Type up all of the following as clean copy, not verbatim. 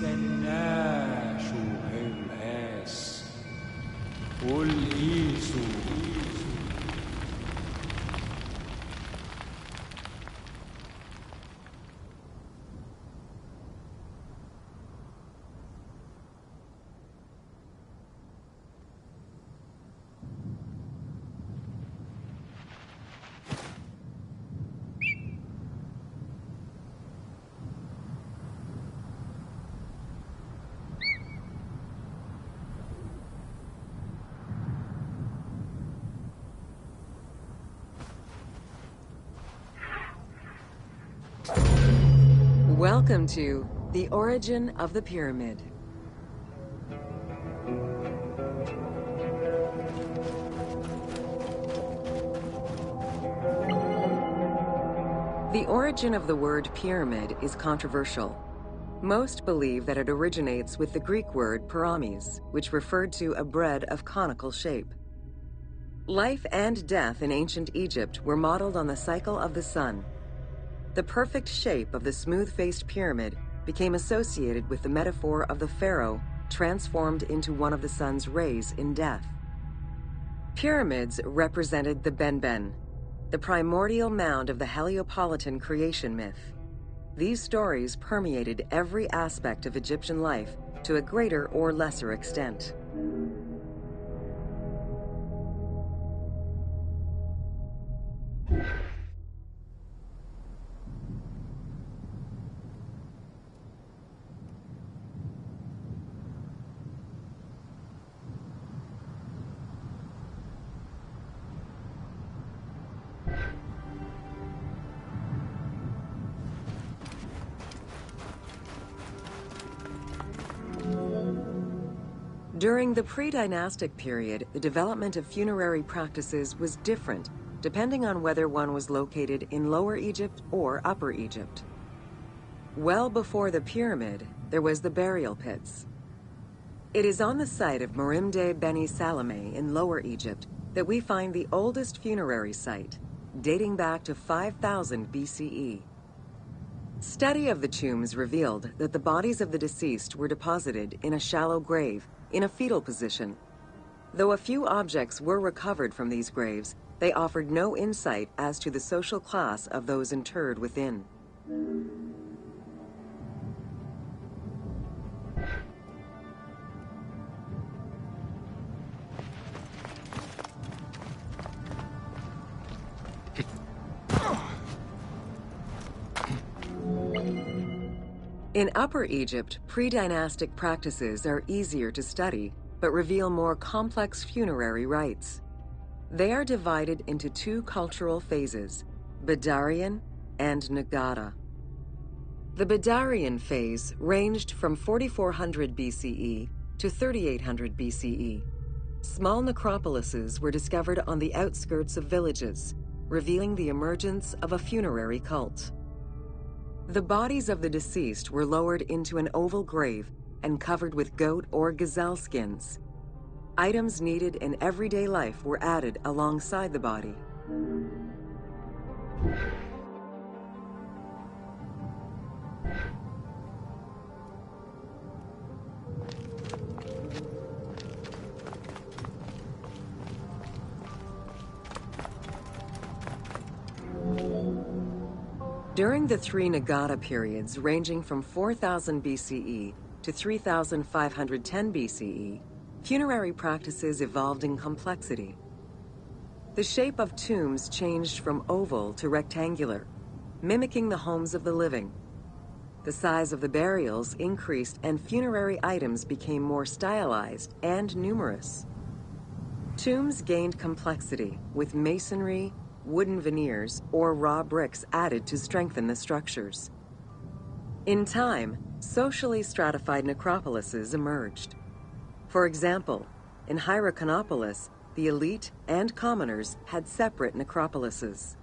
استناشوا هالقاس والقيسوا. Welcome to The Origin of the Pyramid. The origin of the word pyramid is controversial. Most believe that it originates with the Greek word pyramis, which referred to a bread of conical shape. Life and death in ancient Egypt were modeled on the cycle of the sun. The perfect shape of the smooth-faced pyramid became associated with the metaphor of the pharaoh transformed into one of the sun's rays in death. Pyramids represented the Benben, the primordial mound of the Heliopolitan creation myth. These stories permeated every aspect of Egyptian life to a greater or lesser extent. During the pre-dynastic period, the development of funerary practices was different, depending on whether one was located in Lower Egypt or Upper Egypt. Well before the pyramid, there was the burial pits. It is on the site of Merimde Beni Salome in Lower Egypt that we find the oldest funerary site, dating back to 5000 BCE. Study of the tombs revealed that the bodies of the deceased were deposited in a shallow grave, in a fetal position. Though a few objects were recovered from these graves, they offered no insight as to the social class of those interred within. In Upper Egypt, pre-dynastic practices are easier to study, but reveal more complex funerary rites. They are divided into two cultural phases, Badarian and Nagata. The Badarian phase ranged from 4400 BCE to 3800 BCE. Small necropolises were discovered on the outskirts of villages, revealing the emergence of a funerary cult. The bodies of the deceased were lowered into an oval grave and covered with goat or gazelle skins. Items needed in everyday life were added alongside the body. During the three Nagata periods ranging from 4000 BCE to 3510 BCE, funerary practices evolved in complexity. The shape of tombs changed from oval to rectangular, mimicking the homes of the living. The size of the burials increased and funerary items became more stylized and numerous. Tombs gained complexity with masonry, wooden veneers, or raw bricks added to strengthen the structures. In time, socially stratified necropolises emerged. For example, in Hierakonpolis, the elite and commoners had separate necropolises.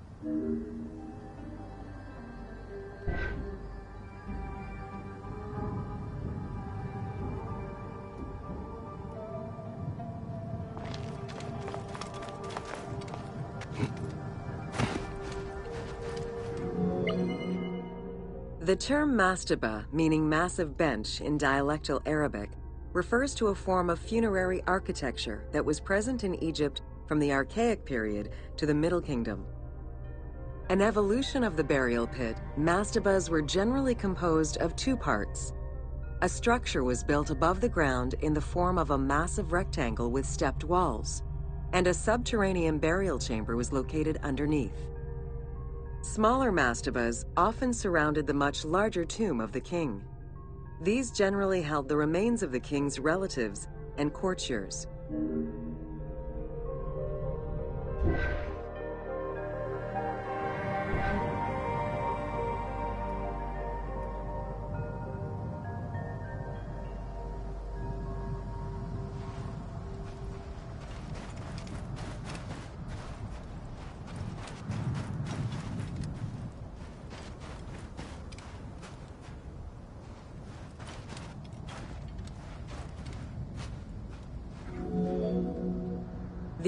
The term mastaba, meaning massive bench in dialectal Arabic, refers to a form of funerary architecture that was present in Egypt from the Archaic period to the Middle Kingdom. An evolution of the burial pit, mastabas were generally composed of two parts. A structure was built above the ground in the form of a massive rectangle with stepped walls, and a subterranean burial chamber was located underneath. Smaller mastabas often surrounded the much larger tomb of the king. These generally held the remains of the king's relatives and courtiers.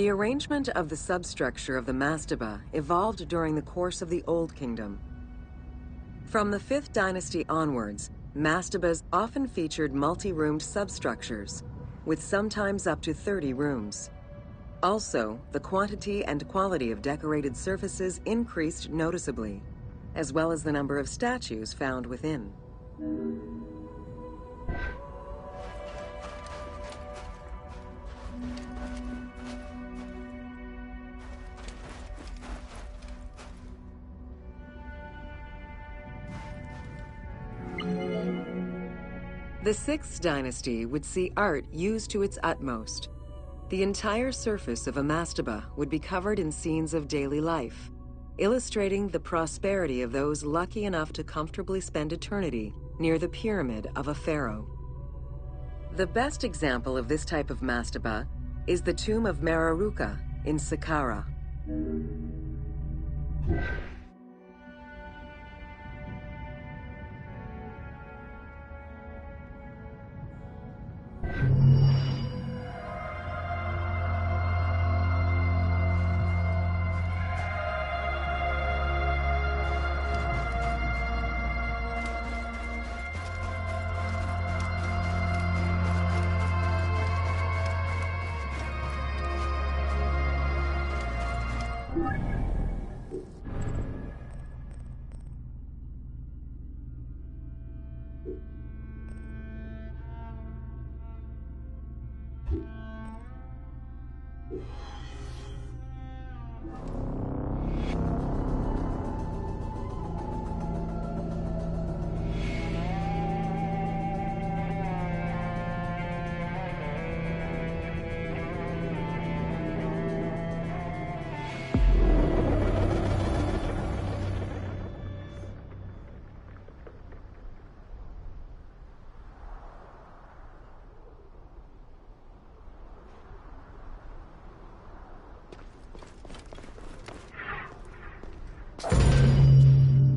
The arrangement of the substructure of the mastaba evolved during the course of the Old Kingdom. From the 5th dynasty onwards, mastabas often featured multi-roomed substructures, with sometimes up to 30 rooms. Also, the quantity and quality of decorated surfaces increased noticeably, as well as the number of statues found within. The 6th dynasty would see art used to its utmost. The entire surface of a mastaba would be covered in scenes of daily life, illustrating the prosperity of those lucky enough to comfortably spend eternity near the pyramid of a pharaoh. The best example of this type of mastaba is the tomb of Meroruka in Saqqara.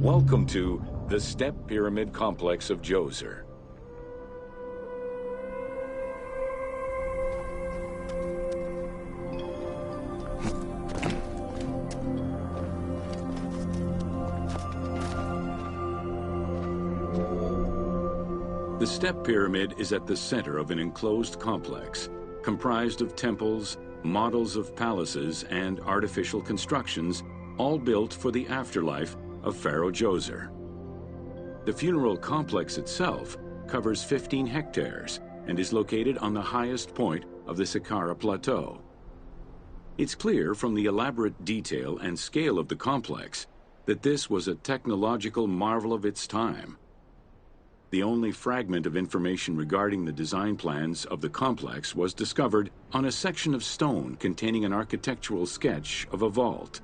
Welcome to the Step Pyramid Complex of Djoser. The Step Pyramid is at the center of an enclosed complex, comprised of temples, models of palaces, and artificial constructions, all built for the afterlife of Pharaoh Djoser. The funeral complex itself covers 15 hectares and is located on the highest point of the Saqqara Plateau. It's clear from the elaborate detail and scale of the complex that this was a technological marvel of its time. The only fragment of information regarding the design plans of the complex was discovered on a section of stone containing an architectural sketch of a vault.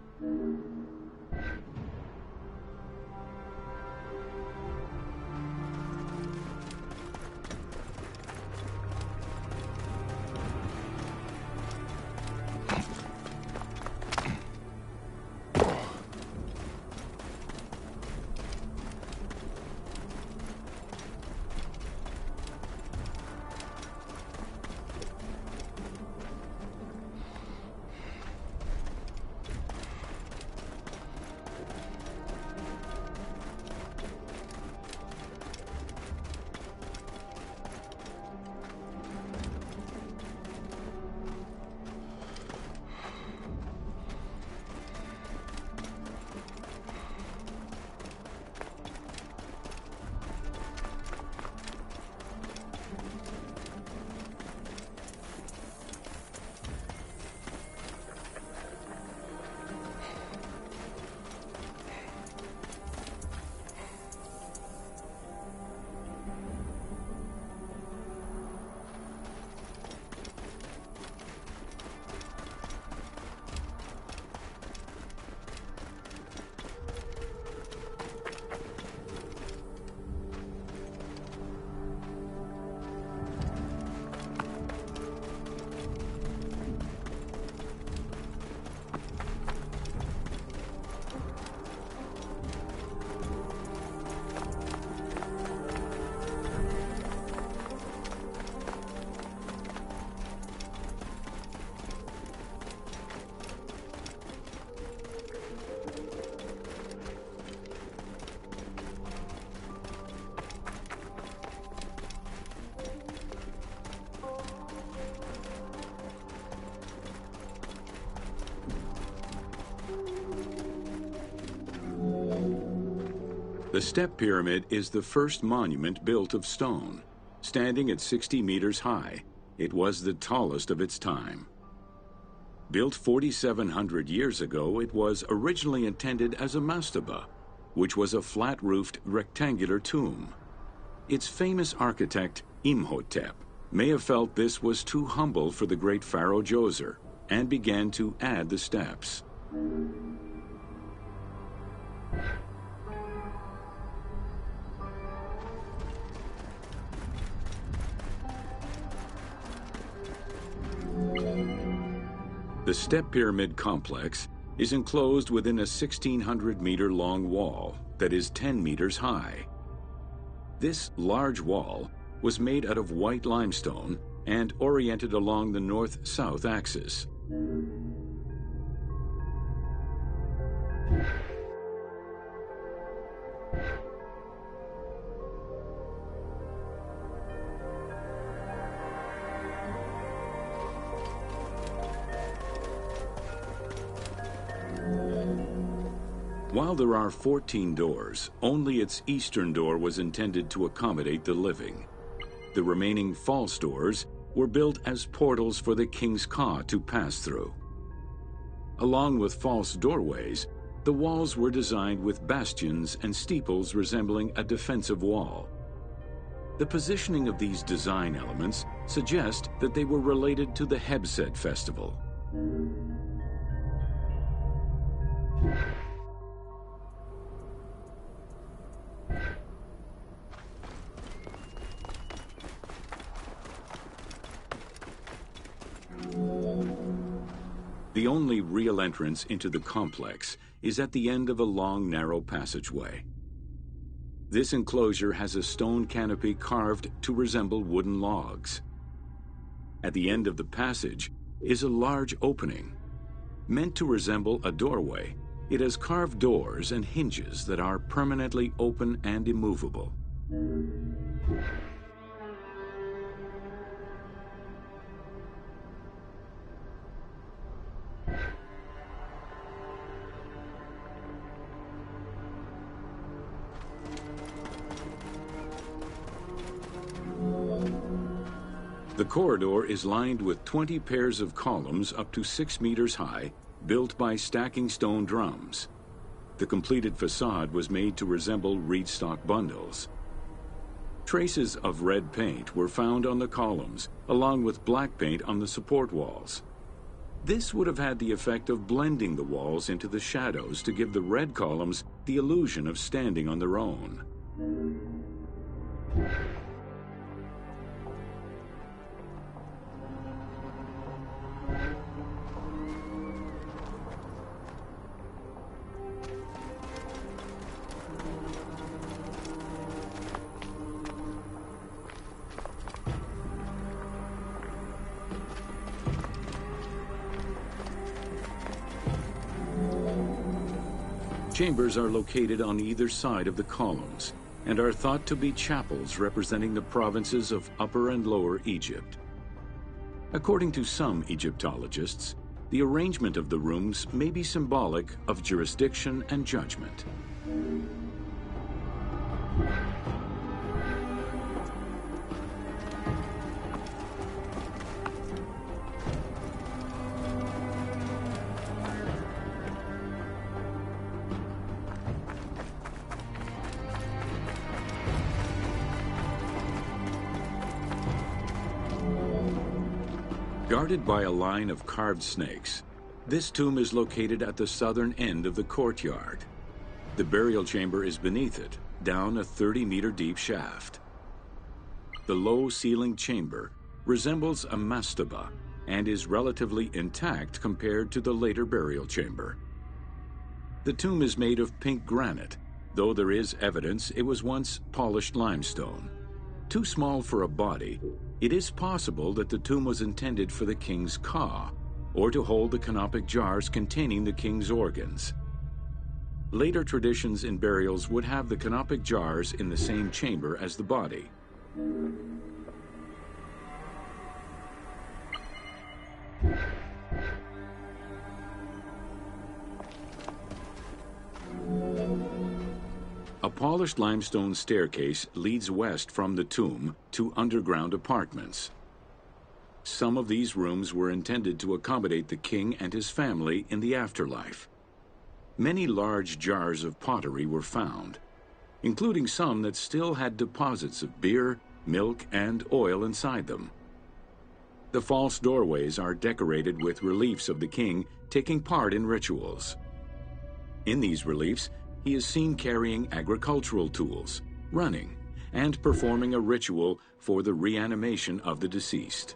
The Step Pyramid is the first monument built of stone. Standing at 60 meters high, it was the tallest of its time. Built 4,700 years ago, it was originally intended as a mastaba, which was a flat-roofed rectangular tomb. Its famous architect, Imhotep, may have felt this was too humble for the great Pharaoh Djoser and began to add the steps. The Step Pyramid complex is enclosed within a 1,600-meter-long wall that is 10 meters high. This large wall was made out of white limestone and oriented along the north-south axis. While there are 14 doors, only its eastern door was intended to accommodate the living. The remaining false doors were built as portals for the king's Ka to pass through. Along with false doorways, the walls were designed with bastions and steeples resembling a defensive wall. The positioning of these design elements suggest that they were related to the Hebset festival. The only real entrance into the complex is at the end of a long, narrow passageway. This enclosure has a stone canopy carved to resemble wooden logs. At the end of the passage is a large opening. Meant to resemble a doorway, it has carved doors and hinges that are permanently open and immovable. The corridor is lined with 20 pairs of columns up to 6 meters high, built by stacking stone drums. The completed facade was made to resemble reed stock bundles. Traces of red paint were found on the columns, along with black paint on the support walls. This would have had the effect of blending the walls into the shadows to give the red columns the illusion of standing on their own. Chambers are located on either side of the columns and are thought to be chapels representing the provinces of Upper and Lower Egypt. According to some Egyptologists, the arrangement of the rooms may be symbolic of jurisdiction and judgment. Guarded by a line of carved snakes, this tomb is located at the southern end of the courtyard. The burial chamber is beneath it, down a 30-meter deep shaft. The low-ceilinged chamber resembles a mastaba and is relatively intact compared to the later burial chamber. The tomb is made of pink granite, though there is evidence it was once polished limestone. Too small for a body, it is possible that the tomb was intended for the king's Ka, or to hold the canopic jars containing the king's organs. Later traditions in burials would have the canopic jars in the same chamber as the body. A polished limestone staircase leads west from the tomb to underground apartments. Some of these rooms were intended to accommodate the king and his family in the afterlife. Many large jars of pottery were found, including some that still had deposits of beer, milk, and oil inside them. The false doorways are decorated with reliefs of the king taking part in rituals. In these reliefs, he is seen carrying agricultural tools, running, and performing a ritual for the reanimation of the deceased.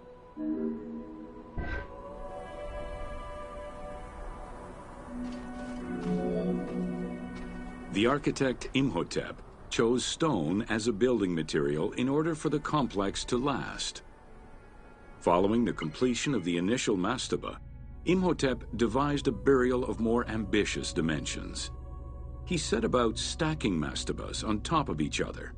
The architect Imhotep chose stone as a building material in order for the complex to last. Following the completion of the initial mastaba, Imhotep devised a burial of more ambitious dimensions. He set about stacking mastabas on top of each other.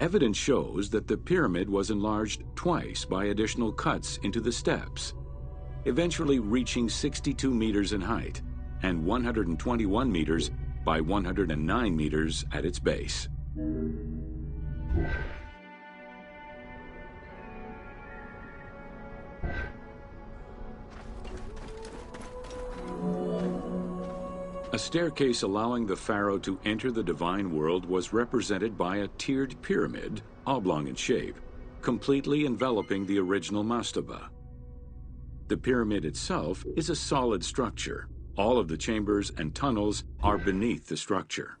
Evidence shows that the pyramid was enlarged twice by additional cuts into the steps, eventually reaching 62 meters in height and 121 meters by 109 meters at its base. A staircase allowing the pharaoh to enter the divine world was represented by a tiered pyramid, oblong in shape, completely enveloping the original mastaba. The pyramid itself is a solid structure. All of the chambers and tunnels are beneath the structure.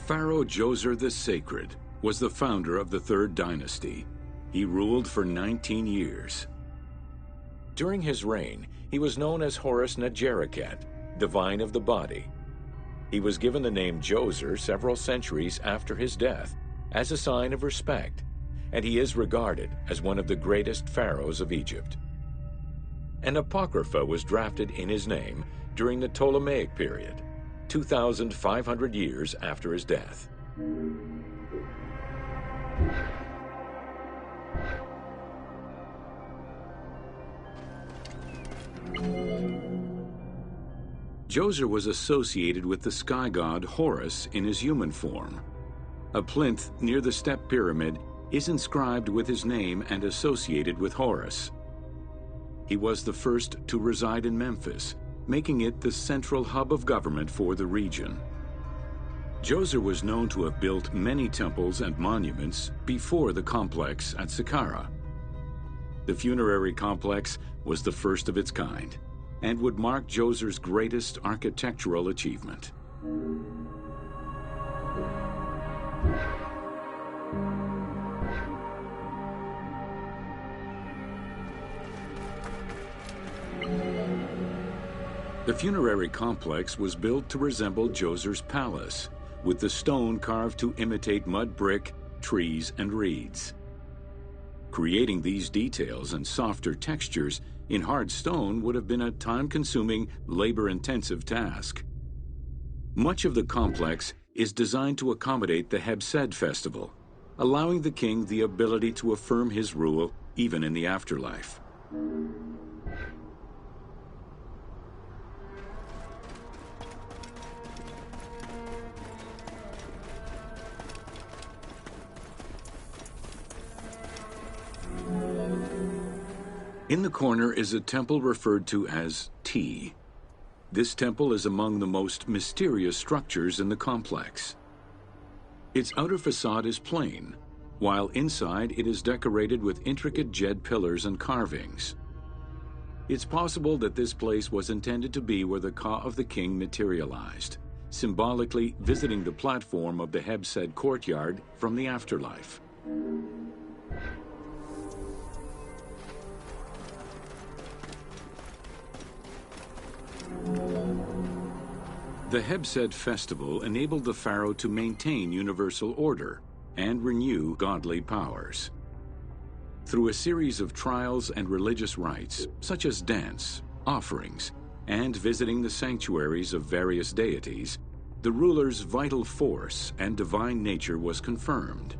Pharaoh Djoser the Sacred was the founder of the Third Dynasty. He ruled for 19 years. During his reign, he was known as Horus Negereket, divine of the body. He was given the name Djoser several centuries after his death as a sign of respect, and he is regarded as one of the greatest pharaohs of Egypt. An apocrypha was drafted in his name during the Ptolemaic period, 2,500 years after his death. Djoser was associated with the sky god Horus in his human form. A plinth near the step pyramid is inscribed with his name and associated with Horus. He was the first to reside in Memphis, making it the central hub of government for the region. Djoser was known to have built many temples and monuments before the complex at Saqqara. The Funerary Complex was the first of its kind and would mark Djoser's greatest architectural achievement. The Funerary Complex was built to resemble Djoser's palace, with the stone carved to imitate mud brick, trees, and reeds. Creating these details and softer textures in hard stone would have been a time-consuming, labor-intensive task. Much of the complex is designed to accommodate the Hebsed festival, allowing the king the ability to affirm his rule even in the afterlife. In the corner is a temple referred to as T. This temple is among the most mysterious structures in the complex. Its outer facade is plain, while inside it is decorated with intricate jed pillars and carvings. It's possible that this place was intended to be where the Ka of the king materialized, symbolically visiting the platform of the Hebsed courtyard from the afterlife. The Hebsed festival enabled the pharaoh to maintain universal order and renew godly powers. Through a series of trials and religious rites, such as dance, offerings, and visiting the sanctuaries of various deities, the ruler's vital force and divine nature was confirmed.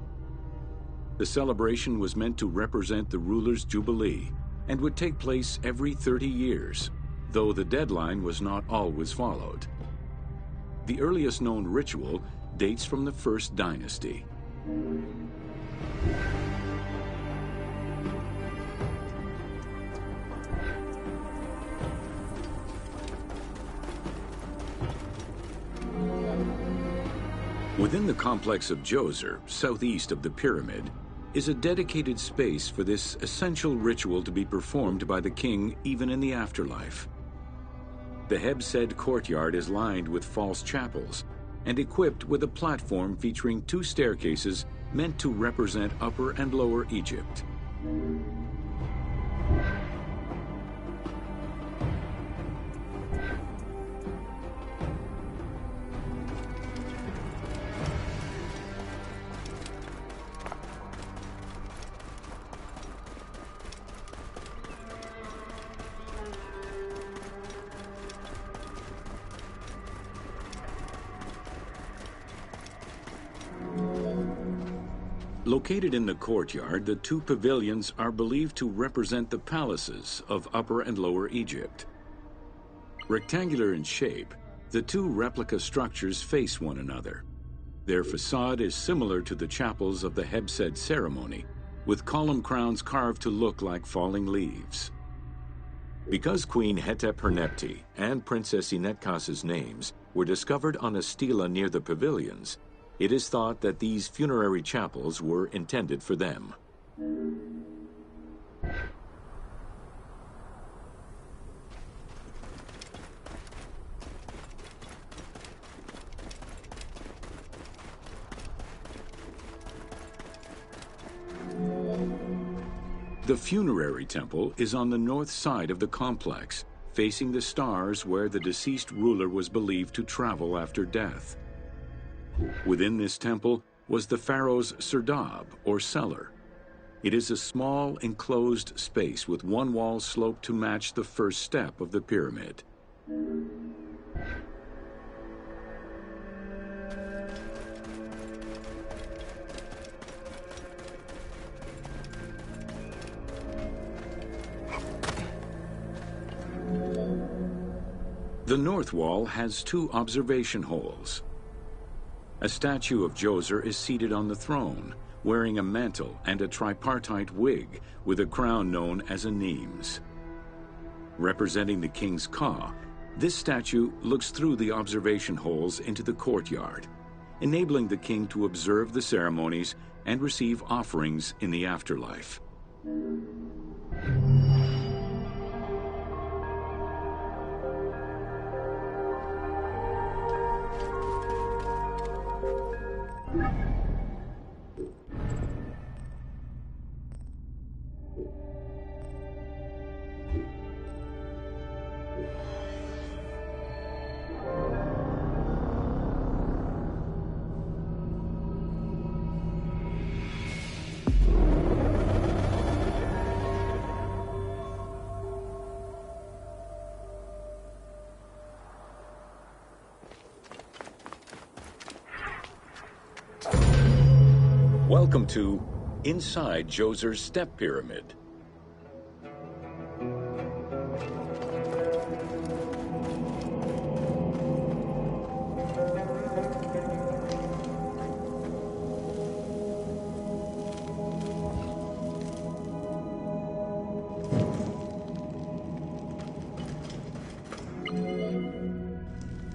The celebration was meant to represent the ruler's jubilee and would take place every 30 years, though the deadline was not always followed. The earliest known ritual dates from the First Dynasty. Within the complex of Djoser, southeast of the pyramid, is a dedicated space for this essential ritual to be performed by the king even in the afterlife. The Hebsed courtyard is lined with false chapels and equipped with a platform featuring 2 staircases meant to represent Upper and Lower Egypt. Located in the courtyard, the 2 pavilions are believed to represent the palaces of Upper and Lower Egypt. Rectangular in shape, the 2 replica structures face one another. Their facade is similar to the chapels of the Hebsed ceremony, with column crowns carved to look like falling leaves. Because Queen Hetep-Hernepti and Princess Inetkas's names were discovered on a stela near the pavilions, it is thought that these funerary chapels were intended for them. The Funerary Temple is on the north side of the complex, facing the stars where the deceased ruler was believed to travel after death. Within this temple was the pharaoh's serdab, or cellar. It is a small, enclosed space with one wall sloped to match the first step of the pyramid. The north wall has 2 observation holes. A statue of Djoser is seated on the throne, wearing a mantle and a tripartite wig with a crown known as a Nemes. Representing the king's Ka, this statue looks through the observation holes into the courtyard, enabling the king to observe the ceremonies and receive offerings in the afterlife. Welcome to Inside Djoser's Step Pyramid.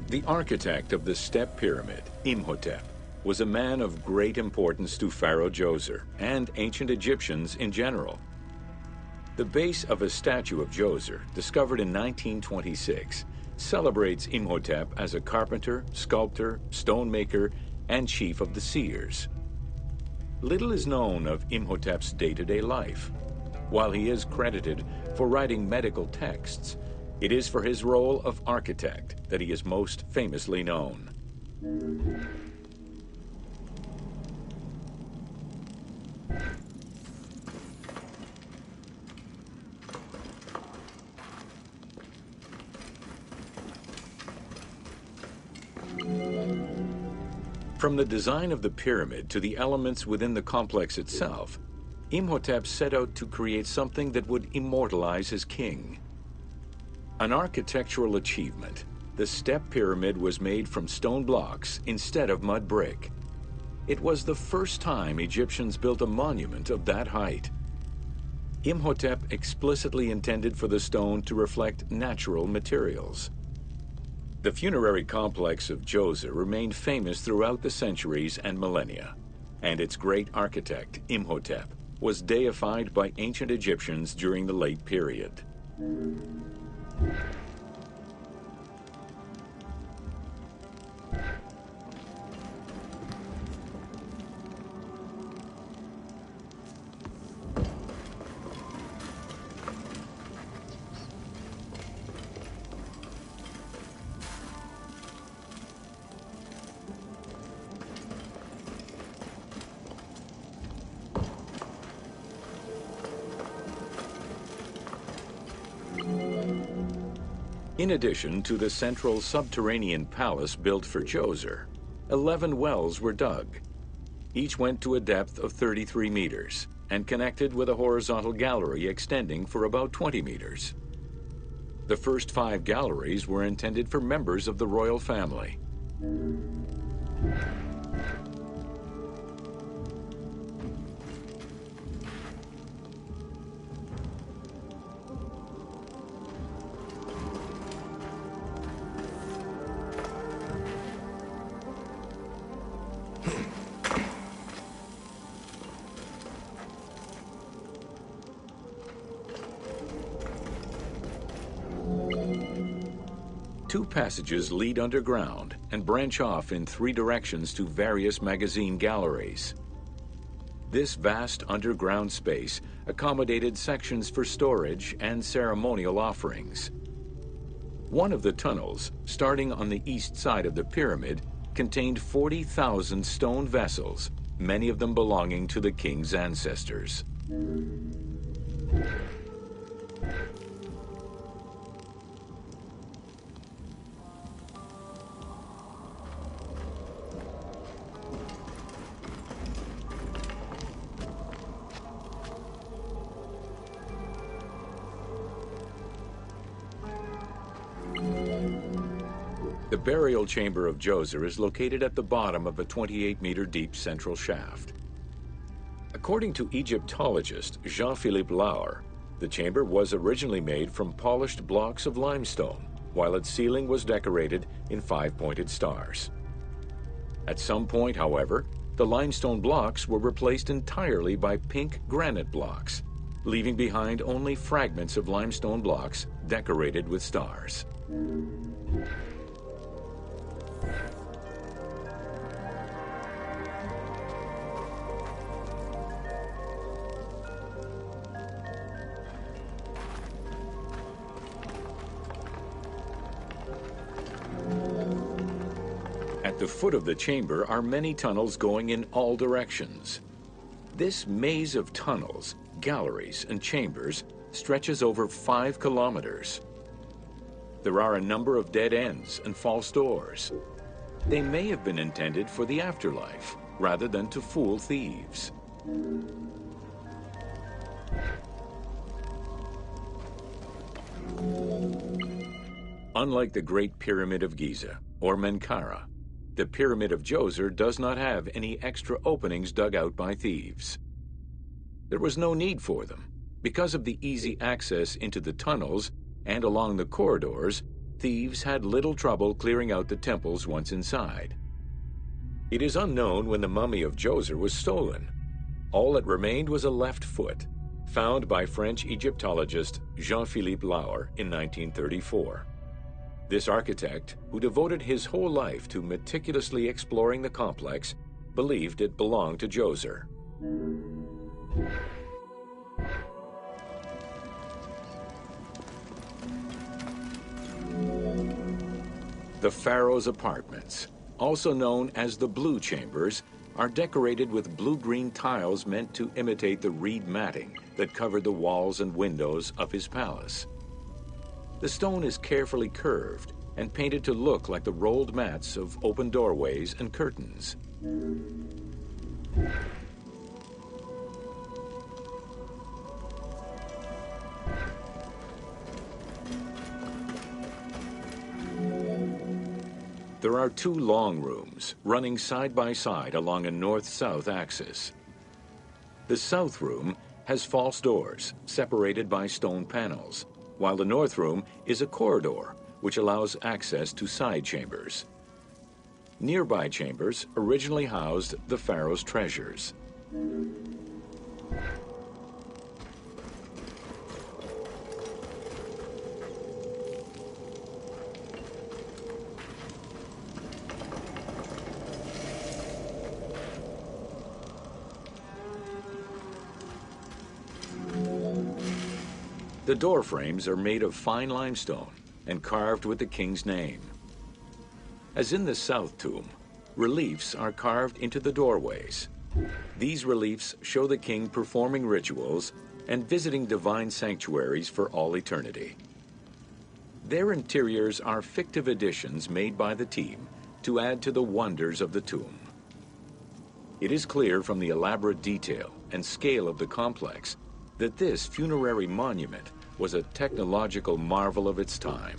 The architect of the Step Pyramid, Imhotep, was a man of great importance to Pharaoh Djoser and ancient Egyptians in general. The base of a statue of Djoser, discovered in 1926, celebrates Imhotep as a carpenter, sculptor, stonemaker, and chief of the seers. Little is known of Imhotep's day-to-day life. While he is credited for writing medical texts, it is for his role of architect that he is most famously known. From the design of the pyramid to the elements within the complex itself, Imhotep set out to create something that would immortalize his king. An architectural achievement, the step pyramid was made from stone blocks instead of mud brick. It was the first time Egyptians built a monument of that height. Imhotep explicitly intended for the stone to reflect natural materials. The funerary complex of Djoser remained famous throughout the centuries and millennia, and its great architect, Imhotep, was deified by ancient Egyptians during the late period. In addition to the central subterranean palace built for Djoser, 11 wells were dug. Each went to a depth of 33 meters and connected with a horizontal gallery extending for about 20 meters. The first 5 galleries were intended for members of the royal family. Two passages lead underground and branch off in 3 directions to various magazine galleries. This vast underground space accommodated sections for storage and ceremonial offerings. One of the tunnels, starting on the east side of the pyramid, contained 40,000 stone vessels, many of them belonging to the king's ancestors. The burial chamber of Djoser is located at the bottom of a 28-meter deep central shaft. According to Egyptologist Jean-Philippe Lauer, the chamber was originally made from polished blocks of limestone, while its ceiling was decorated in 5-pointed stars. At some point, however, the limestone blocks were replaced entirely by pink granite blocks, leaving behind only fragments of limestone blocks decorated with stars. At the foot of the chamber are many tunnels going in all directions. This maze of tunnels, galleries, and chambers stretches over 5 kilometers. There are a number of dead ends and false doors. They may have been intended for the afterlife, rather than to fool thieves. Unlike the Great Pyramid of Giza, or Menkaure, the Pyramid of Djoser does not have any extra openings dug out by thieves. There was no need for them. Because of the easy access into the tunnels and along the corridors, thieves had little trouble clearing out the temples once inside. It is unknown when the mummy of Djoser was stolen. All that remained was a left foot, found by French Egyptologist Jean-Philippe Lauer in 1934. This architect, who devoted his whole life to meticulously exploring the complex, believed it belonged to Djoser. The Pharaoh's apartments, also known as the Blue Chambers, are decorated with blue-green tiles meant to imitate the reed matting that covered the walls and windows of his palace. The stone is carefully curved and painted to look like the rolled mats of open doorways and curtains. There are two long rooms running side by side along a north-south axis. The south room has false doors separated by stone panels, while the north room is a corridor which allows access to side chambers. Nearby chambers originally housed the pharaoh's treasures. The door frames are made of fine limestone and carved with the king's name. As in the south tomb, reliefs are carved into the doorways. These reliefs show the king performing rituals and visiting divine sanctuaries for all eternity. Their interiors are fictive additions made by the team to add to the wonders of the tomb. It is clear from the elaborate detail and scale of the complex that this funerary monument was a technological marvel of its time.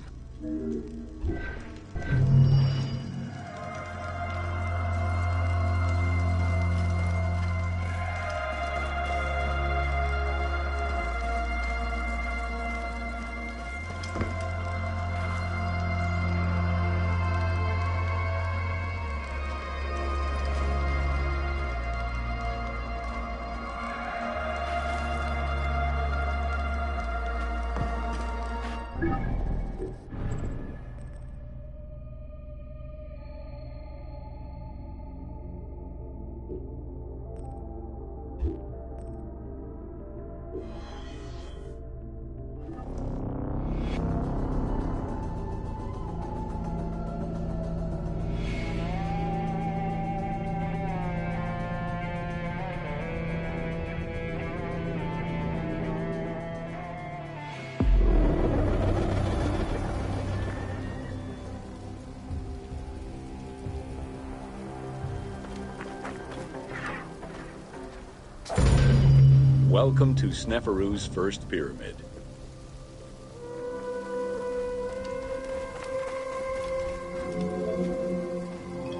Welcome to Sneferu's first pyramid.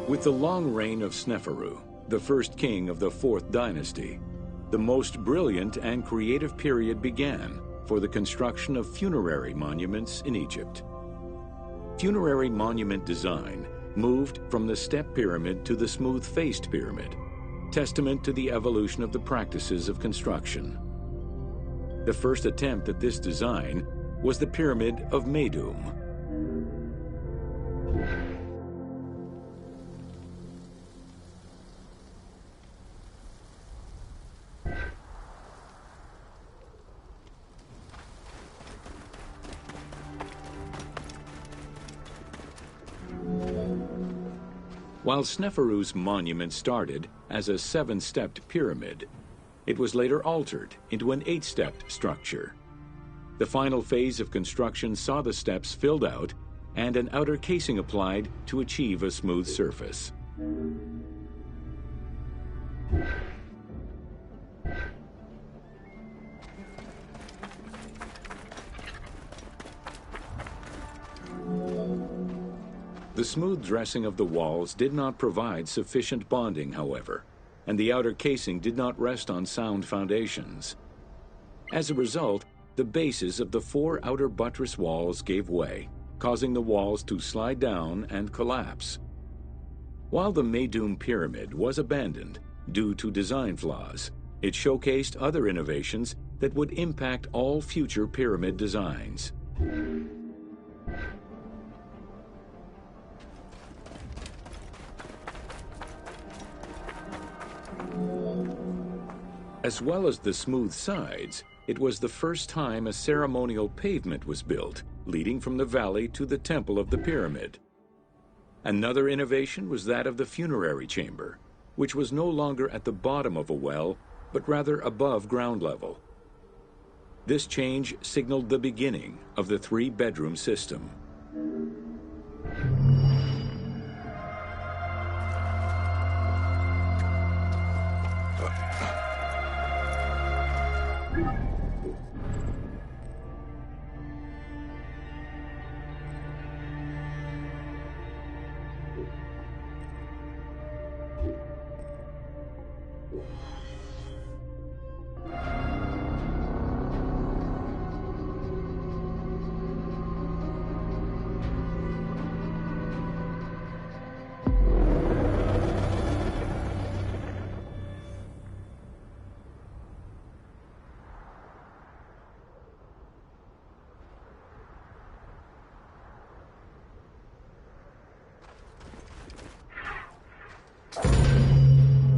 With the long reign of Sneferu, the first king of the 4th dynasty, the most brilliant and creative period began for the construction of funerary monuments in Egypt. Funerary monument design moved from the step pyramid to the smooth-faced pyramid, testament to the evolution of the practices of construction. The first attempt at this design was the Pyramid of Meidum. While Sneferu's monument started as a 7-stepped pyramid, it was later altered into an 8-stepped structure. The final phase of construction saw the steps filled out and an outer casing applied to achieve a smooth surface. The smooth dressing of the walls did not provide sufficient bonding, however, and the outer casing did not rest on sound foundations. As a result, the bases of the 4 outer buttress walls gave way, causing the walls to slide down and collapse. While the Meidum Pyramid was abandoned due to design flaws, it showcased other innovations that would impact all future pyramid designs. As well as the smooth sides, it was the first time a ceremonial pavement was built, leading from the valley to the temple of the pyramid. Another innovation was that of the funerary chamber, which was no longer at the bottom of a well, but rather above ground level. This change signaled the beginning of the 3-bedroom system.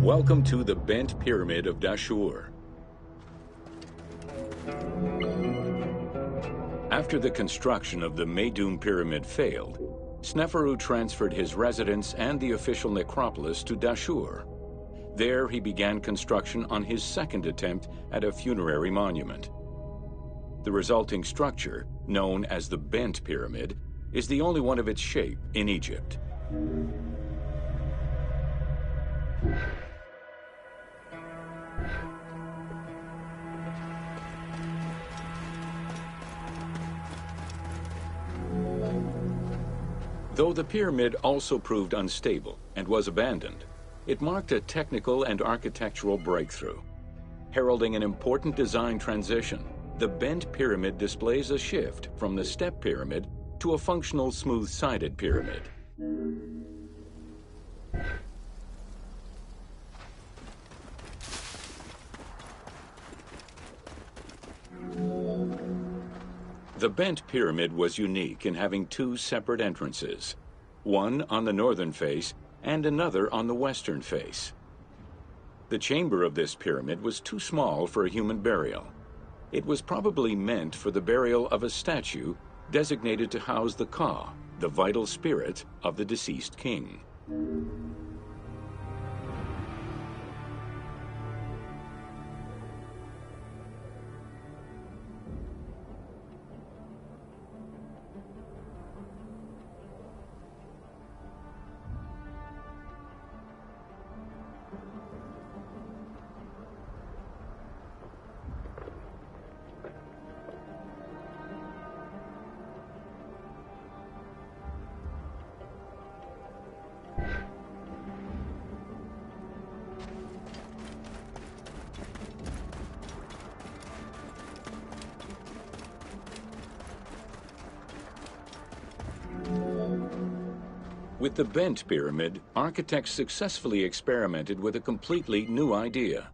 Welcome to the Bent Pyramid of Dashur. After the construction of the Meidum Pyramid failed, Sneferu transferred his residence and the official necropolis to Dashur. There he began construction on his second attempt at a funerary monument. The resulting structure, known as the Bent Pyramid, is the only one of its shape in Egypt. Though the pyramid also proved unstable and was abandoned, it marked a technical and architectural breakthrough. Heralding an important design transition, the Bent Pyramid displays a shift from the step pyramid to a functional smooth-sided pyramid. The Bent Pyramid was unique in having two separate entrances, one on the northern face and another on the western face. The chamber of this pyramid was too small for a human burial. It was probably meant for the burial of a statue designated to house the Ka, the vital spirit of the deceased king. With the Bent Pyramid, architects successfully experimented with a completely new idea: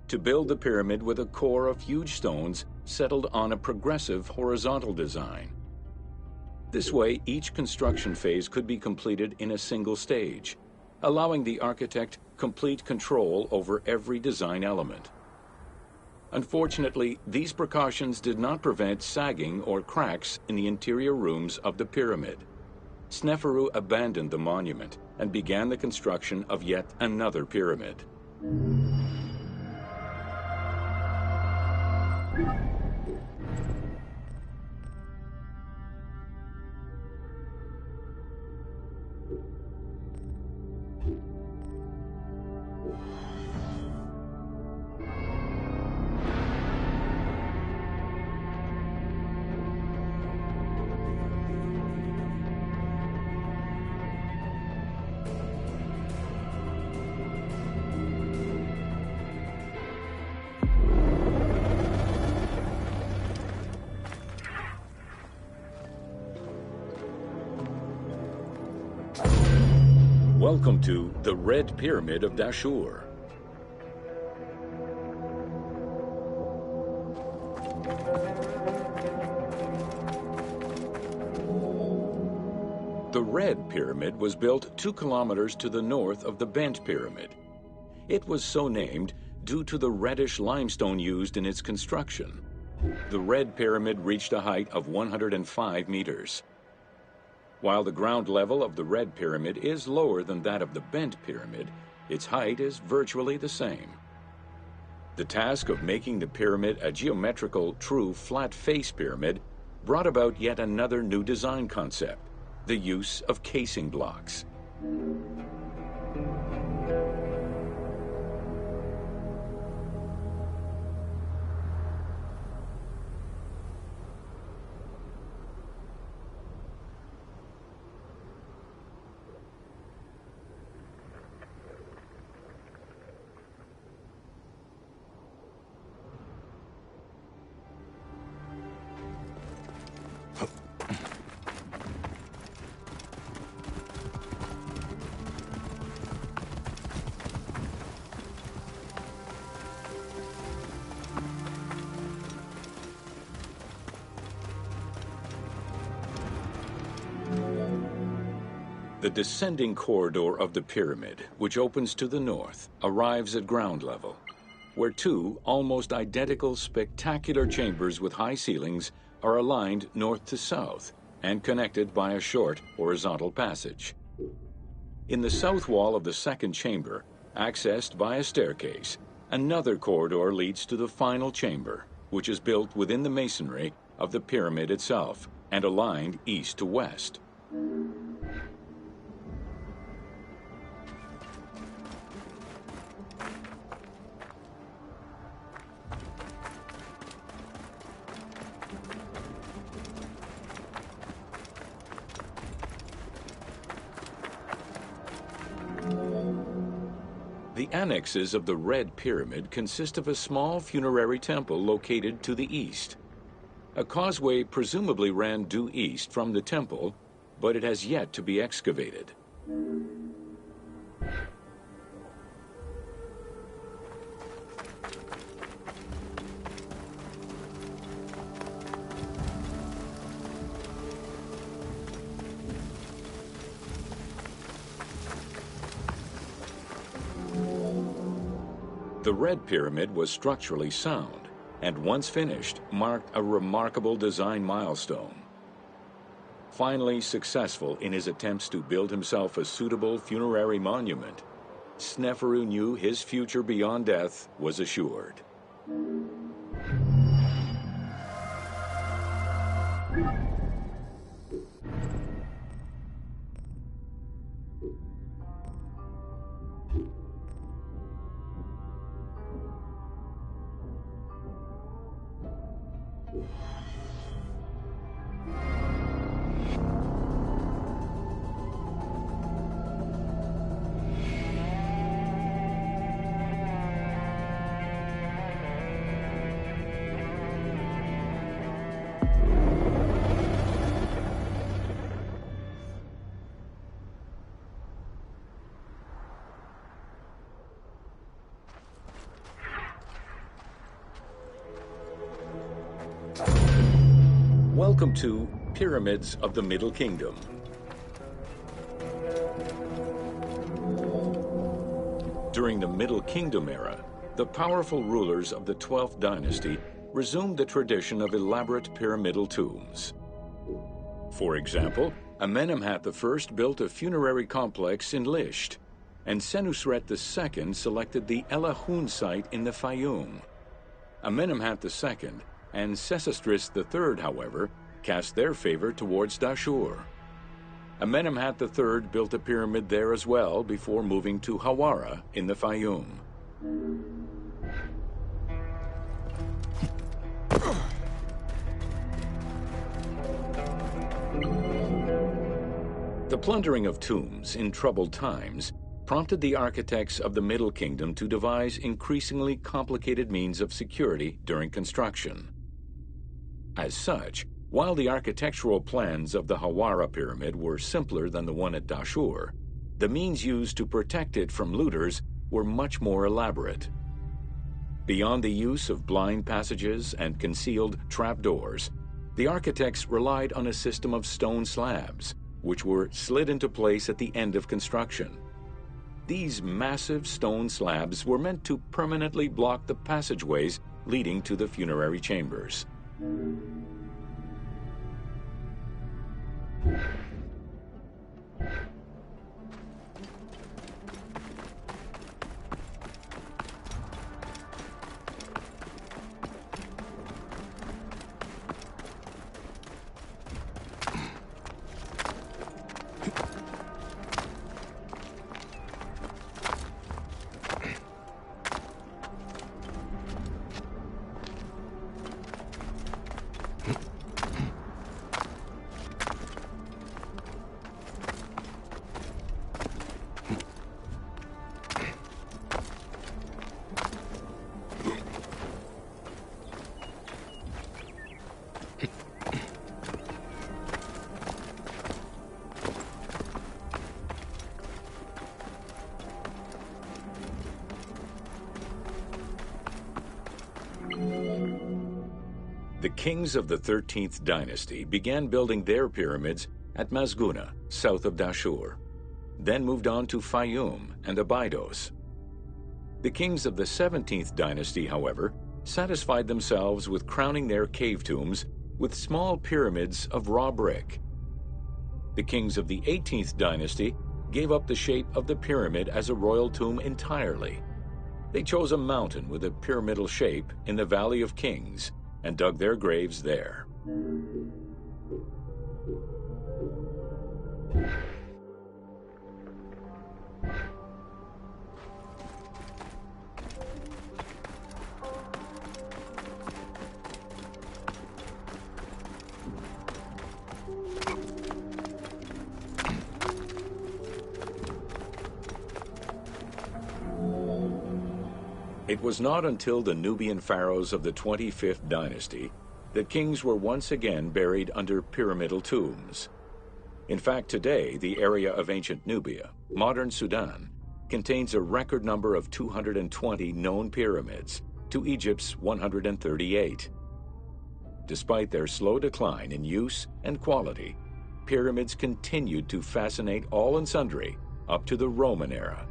to build the pyramid with a core of huge stones settled on a progressive horizontal design. This way, each construction phase could be completed in a single stage, allowing the architect complete control over every design element. Unfortunately, these precautions did not prevent sagging or cracks in the interior rooms of the pyramid. Sneferu abandoned the monument and began the construction of yet another pyramid. Welcome to the Red Pyramid of Dashur. The Red Pyramid was built 2 kilometers to the north of the Bent Pyramid. It was so named due to the reddish limestone used in its construction. The Red Pyramid reached a height of 105 meters. While the ground level of the Red Pyramid is lower than that of the Bent Pyramid, its height is virtually the same. The task of making the pyramid a geometrical, true flat-face pyramid brought about yet another new design concept: the use of casing blocks. The descending corridor of the pyramid, which opens to the north, arrives at ground level, where two almost identical spectacular chambers with high ceilings are aligned north to south and connected by a short horizontal passage. In the south wall of the second chamber, accessed by a staircase, another corridor leads to the final chamber, which is built within the masonry of the pyramid itself and aligned east to west. The annexes of the Red Pyramid consist of a small funerary temple located to the east. A causeway presumably ran due east from the temple, but it has yet to be excavated. The Red Pyramid was structurally sound, and once finished, marked a remarkable design milestone. Finally successful in his attempts to build himself a suitable funerary monument, Sneferu knew his future beyond death was assured. Welcome to Pyramids of the Middle Kingdom. During the Middle Kingdom era, the powerful rulers of the 12th dynasty resumed the tradition of elaborate pyramidal tombs. For example, Amenemhat I built a funerary complex in Lisht, and Senusret II selected the Elahun site in the Fayum. Amenemhat II and Sesostris III, however, cast their favor towards Dashur. Amenemhat III built a pyramid there as well before moving to Hawara in the Fayum. The plundering of tombs in troubled times prompted the architects of the Middle Kingdom to devise increasingly complicated means of security during construction. As such, while the architectural plans of the Hawara pyramid were simpler than the one at Dashur, the means used to protect it from looters were much more elaborate. Beyond the use of blind passages and concealed trapdoors, the architects relied on a system of stone slabs, which were slid into place at the end of construction. These massive stone slabs were meant to permanently block the passageways leading to the funerary chambers. The kings of the 13th dynasty began building their pyramids at Mazguna, south of Dashur, then moved on to Fayum and Abydos. The kings of the 17th dynasty, however, satisfied themselves with crowning their cave tombs with small pyramids of raw brick. The kings of the 18th dynasty gave up the shape of the pyramid as a royal tomb entirely. They chose a mountain with a pyramidal shape in the Valley of Kings and dug their graves there. It was not until the Nubian pharaohs of the 25th dynasty that kings were once again buried under pyramidal tombs. In fact, today, the area of ancient Nubia, modern Sudan, contains a record number of 220 known pyramids to Egypt's 138. Despite their slow decline in use and quality, pyramids continued to fascinate all and sundry up to the Roman era.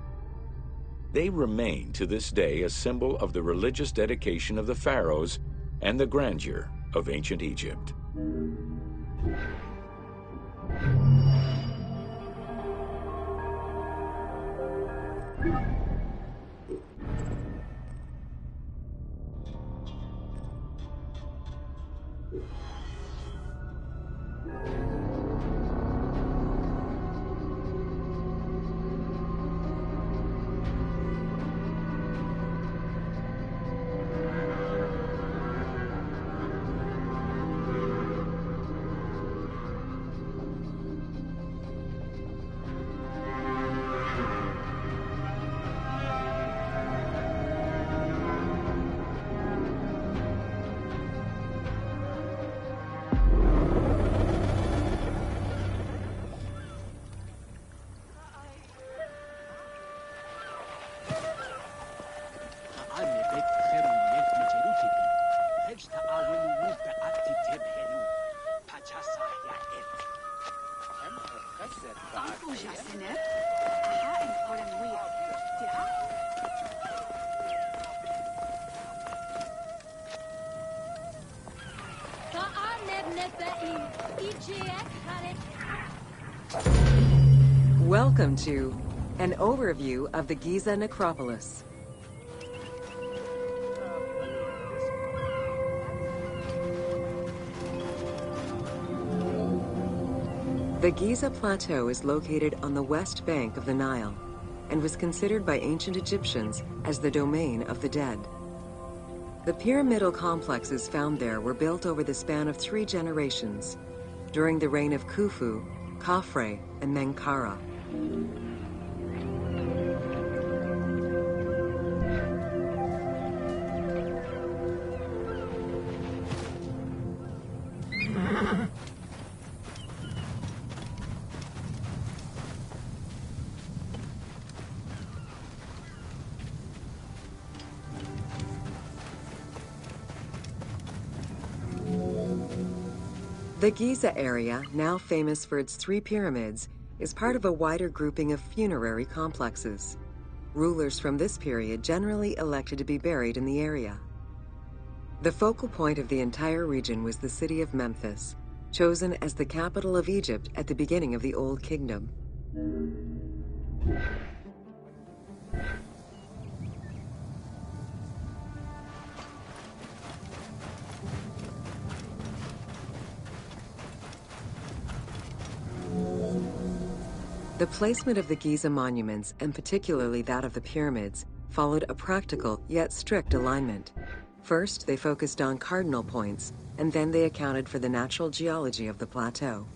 They remain to this day a symbol of the religious dedication of the pharaohs and the grandeur of ancient Egypt. Welcome to an overview of the Giza Necropolis. The Giza Plateau is located on the west bank of the Nile and was considered by ancient Egyptians as the domain of the dead. The pyramidal complexes found there were built over the span of 3 generations, during the reign of Khufu, Khafre, and Menkaure. The Giza area, now famous for its 3 pyramids, is part of a wider grouping of funerary complexes. Rulers from this period generally elected to be buried in the area. The focal point of the entire region was the city of Memphis, chosen as the capital of Egypt at the beginning of the Old Kingdom. The placement of the Giza monuments, and particularly that of the pyramids, followed a practical yet strict alignment. First, they focused on cardinal points, and then they accounted for the natural geology of the plateau.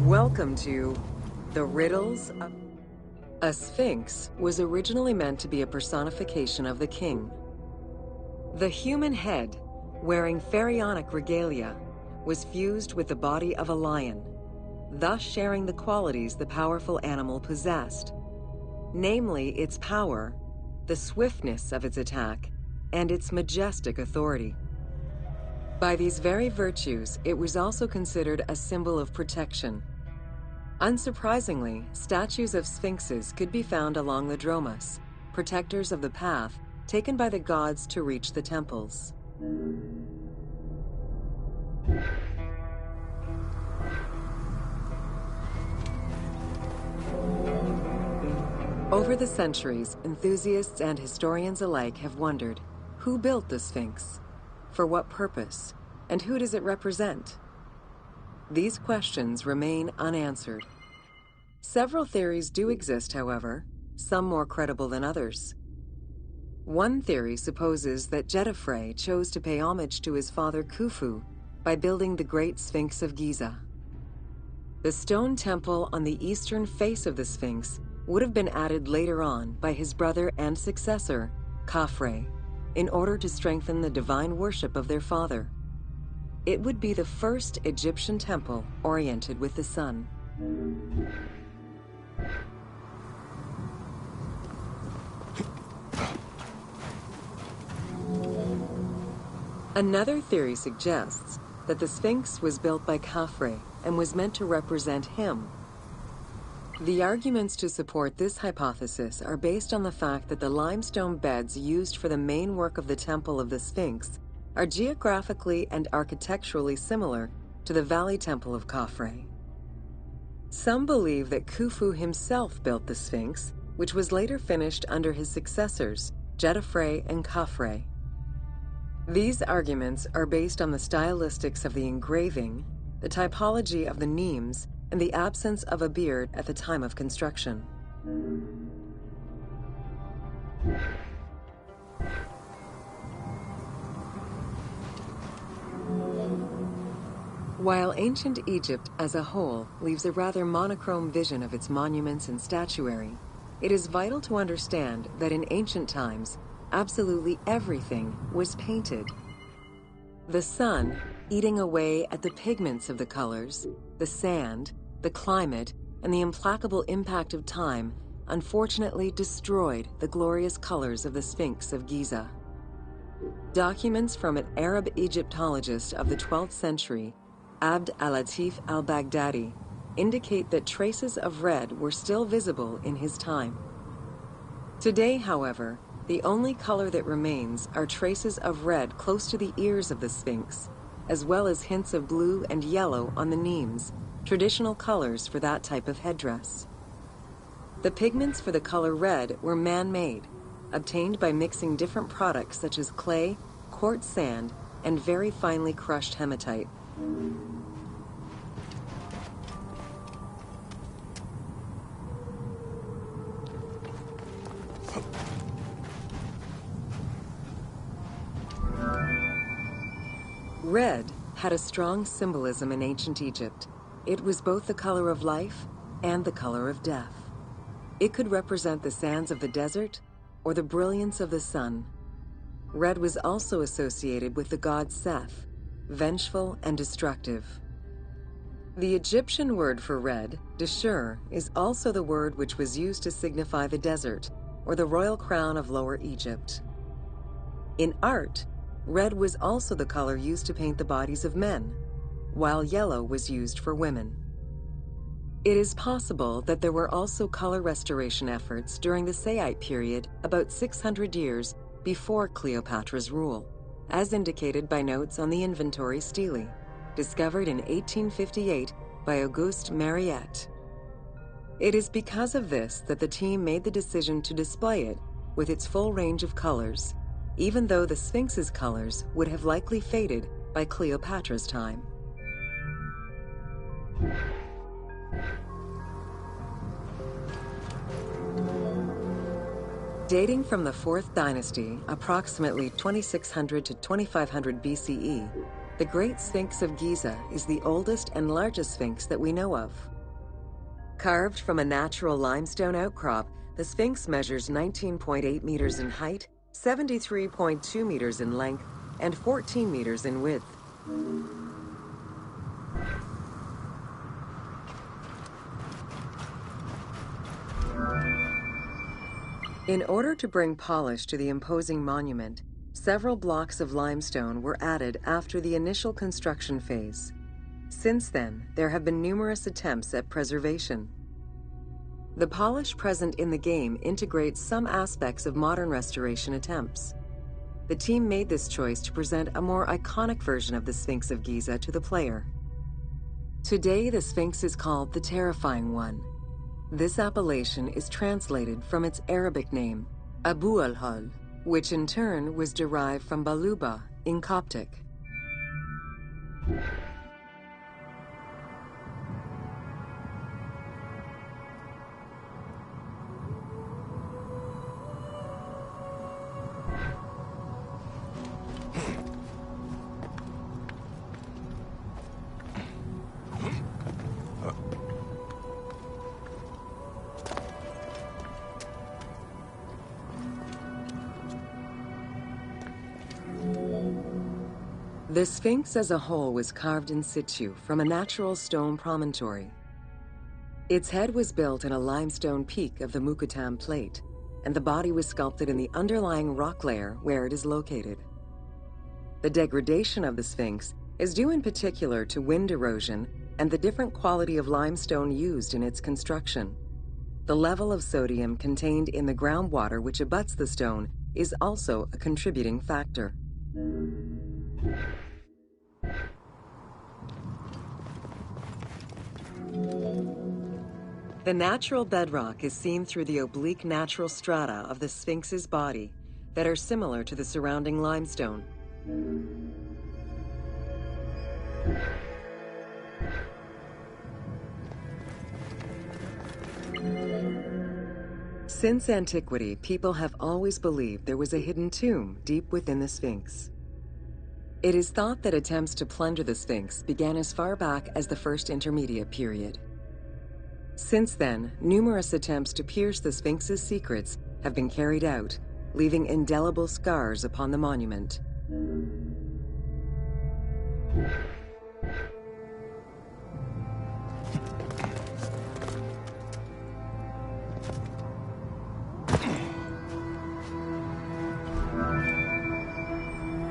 Welcome to The Riddles of... A sphinx was originally meant to be a personification of the king. The human head, wearing pharaonic regalia, was fused with the body of a lion, thus sharing the qualities the powerful animal possessed, namely its power, the swiftness of its attack, and its majestic authority. By these very virtues, it was also considered a symbol of protection. Unsurprisingly, statues of sphinxes could be found along the dromas, protectors of the path taken by the gods to reach the temples. Over the centuries, enthusiasts and historians alike have wondered, who built the Sphinx? For what purpose? And who does it represent? These questions remain unanswered. Several theories do exist, however, some more credible than others. One theory supposes that Djedefre chose to pay homage to his father Khufu by building the Great Sphinx of Giza. The stone temple on the eastern face of the Sphinx would have been added later on by his brother and successor, Khafre, in order to strengthen the divine worship of their father. It would be the first Egyptian temple oriented with the sun. Another theory suggests that the Sphinx was built by Khafre and was meant to represent him. The arguments to support this hypothesis are based on the fact that the limestone beds used for the main work of the Temple of the Sphinx are geographically and architecturally similar to the Valley Temple of Khafre. Some believe that Khufu himself built the Sphinx, which was later finished under his successors, Djedefre and Khafre. These arguments are based on the stylistics of the engraving, the typology of the nemes, and the absence of a beard at the time of construction. While ancient Egypt as a whole leaves a rather monochrome vision of its monuments and statuary, it is vital to understand that in ancient times, absolutely everything was painted. The sun, eating away at the pigments of the colors, the sand, the climate, and the implacable impact of time, unfortunately destroyed the glorious colors of the Sphinx of Giza. Documents from an Arab Egyptologist of the 12th century, Abd al-Latif al-Baghdadi, indicate that traces of red were still visible in his time. Today, however, the only color that remains are traces of red close to the ears of the Sphinx, as well as hints of blue and yellow on the nemes, traditional colors for that type of headdress. The pigments for the color red were man-made, obtained by mixing different products such as clay, quartz sand, and very finely crushed hematite. Red had a strong symbolism in ancient Egypt. It was both the color of life and the color of death. It could represent the sands of the desert or the brilliance of the sun. Red was also associated with the god Seth, vengeful and destructive. The Egyptian word for red, Dashur, is also the word which was used to signify the desert, or the royal crown of Lower Egypt. In art, red was also the color used to paint the bodies of men, while yellow was used for women. It is possible that there were also color restoration efforts during the Saite period about 600 years before Cleopatra's rule, as indicated by notes on the inventory stele, discovered in 1858 by Auguste Mariette. It is because of this that the team made the decision to display it with its full range of colors, even though the Sphinx's colors would have likely faded by Cleopatra's time. Dating from the 4th dynasty, approximately 2600 to 2500 BCE, the Great Sphinx of Giza is the oldest and largest sphinx that we know of. Carved from a natural limestone outcrop, the Sphinx measures 19.8 meters in height, 73.2 meters in length, and 14 meters in width. In order to bring polish to the imposing monument, several blocks of limestone were added after the initial construction phase. Since then, there have been numerous attempts at preservation. The polish present in the game integrates some aspects of modern restoration attempts. The team made this choice to present a more iconic version of the Sphinx of Giza to the player. Today, the Sphinx is called the Terrifying One. This appellation is translated from its Arabic name, Abu al-Hal, which in turn was derived from Baluba in Coptic. The Sphinx as a whole was carved in situ from a natural stone promontory. Its head was built in a limestone peak of the Mukutam Plate, and the body was sculpted in the underlying rock layer where it is located. The degradation of the Sphinx is due in particular to wind erosion and the different quality of limestone used in its construction. The level of sodium contained in the groundwater which abuts the stone is also a contributing factor. The natural bedrock is seen through the oblique natural strata of the Sphinx's body that are similar to the surrounding limestone. Since antiquity, people have always believed there was a hidden tomb deep within the Sphinx. It is thought that attempts to plunder the Sphinx began as far back as the First Intermediate period. Since then, numerous attempts to pierce the Sphinx's secrets have been carried out, leaving indelible scars upon the monument.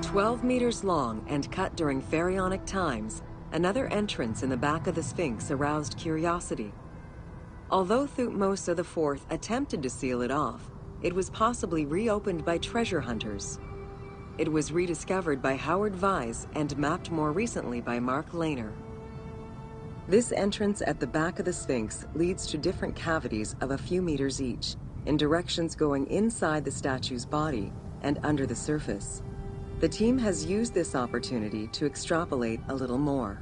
"12 meters long and cut during pharaonic times, another entrance in the back of the Sphinx aroused curiosity. Although Thutmose IV attempted to seal it off, it was possibly reopened by treasure hunters. It was rediscovered by Howard Vyse and mapped more recently by Mark Lehner. This entrance at the back of the Sphinx leads to different cavities of a few meters each, in directions going inside the statue's body and under the surface. The team has used this opportunity to extrapolate a little more.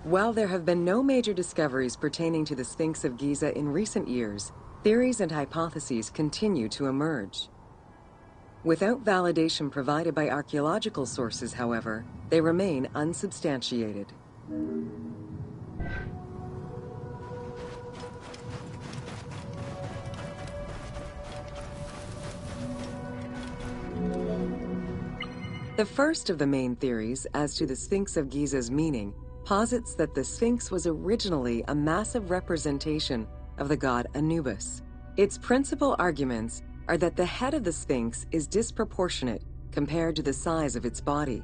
While there have been no major discoveries pertaining to the Sphinx of Giza in recent years, theories and hypotheses continue to emerge. Without validation provided by archaeological sources, however, they remain unsubstantiated. The first of the main theories as to the Sphinx of Giza's meaning posits that the Sphinx was originally a massive representation of the god Anubis. Its principal arguments are that the head of the Sphinx is disproportionate compared to the size of its body.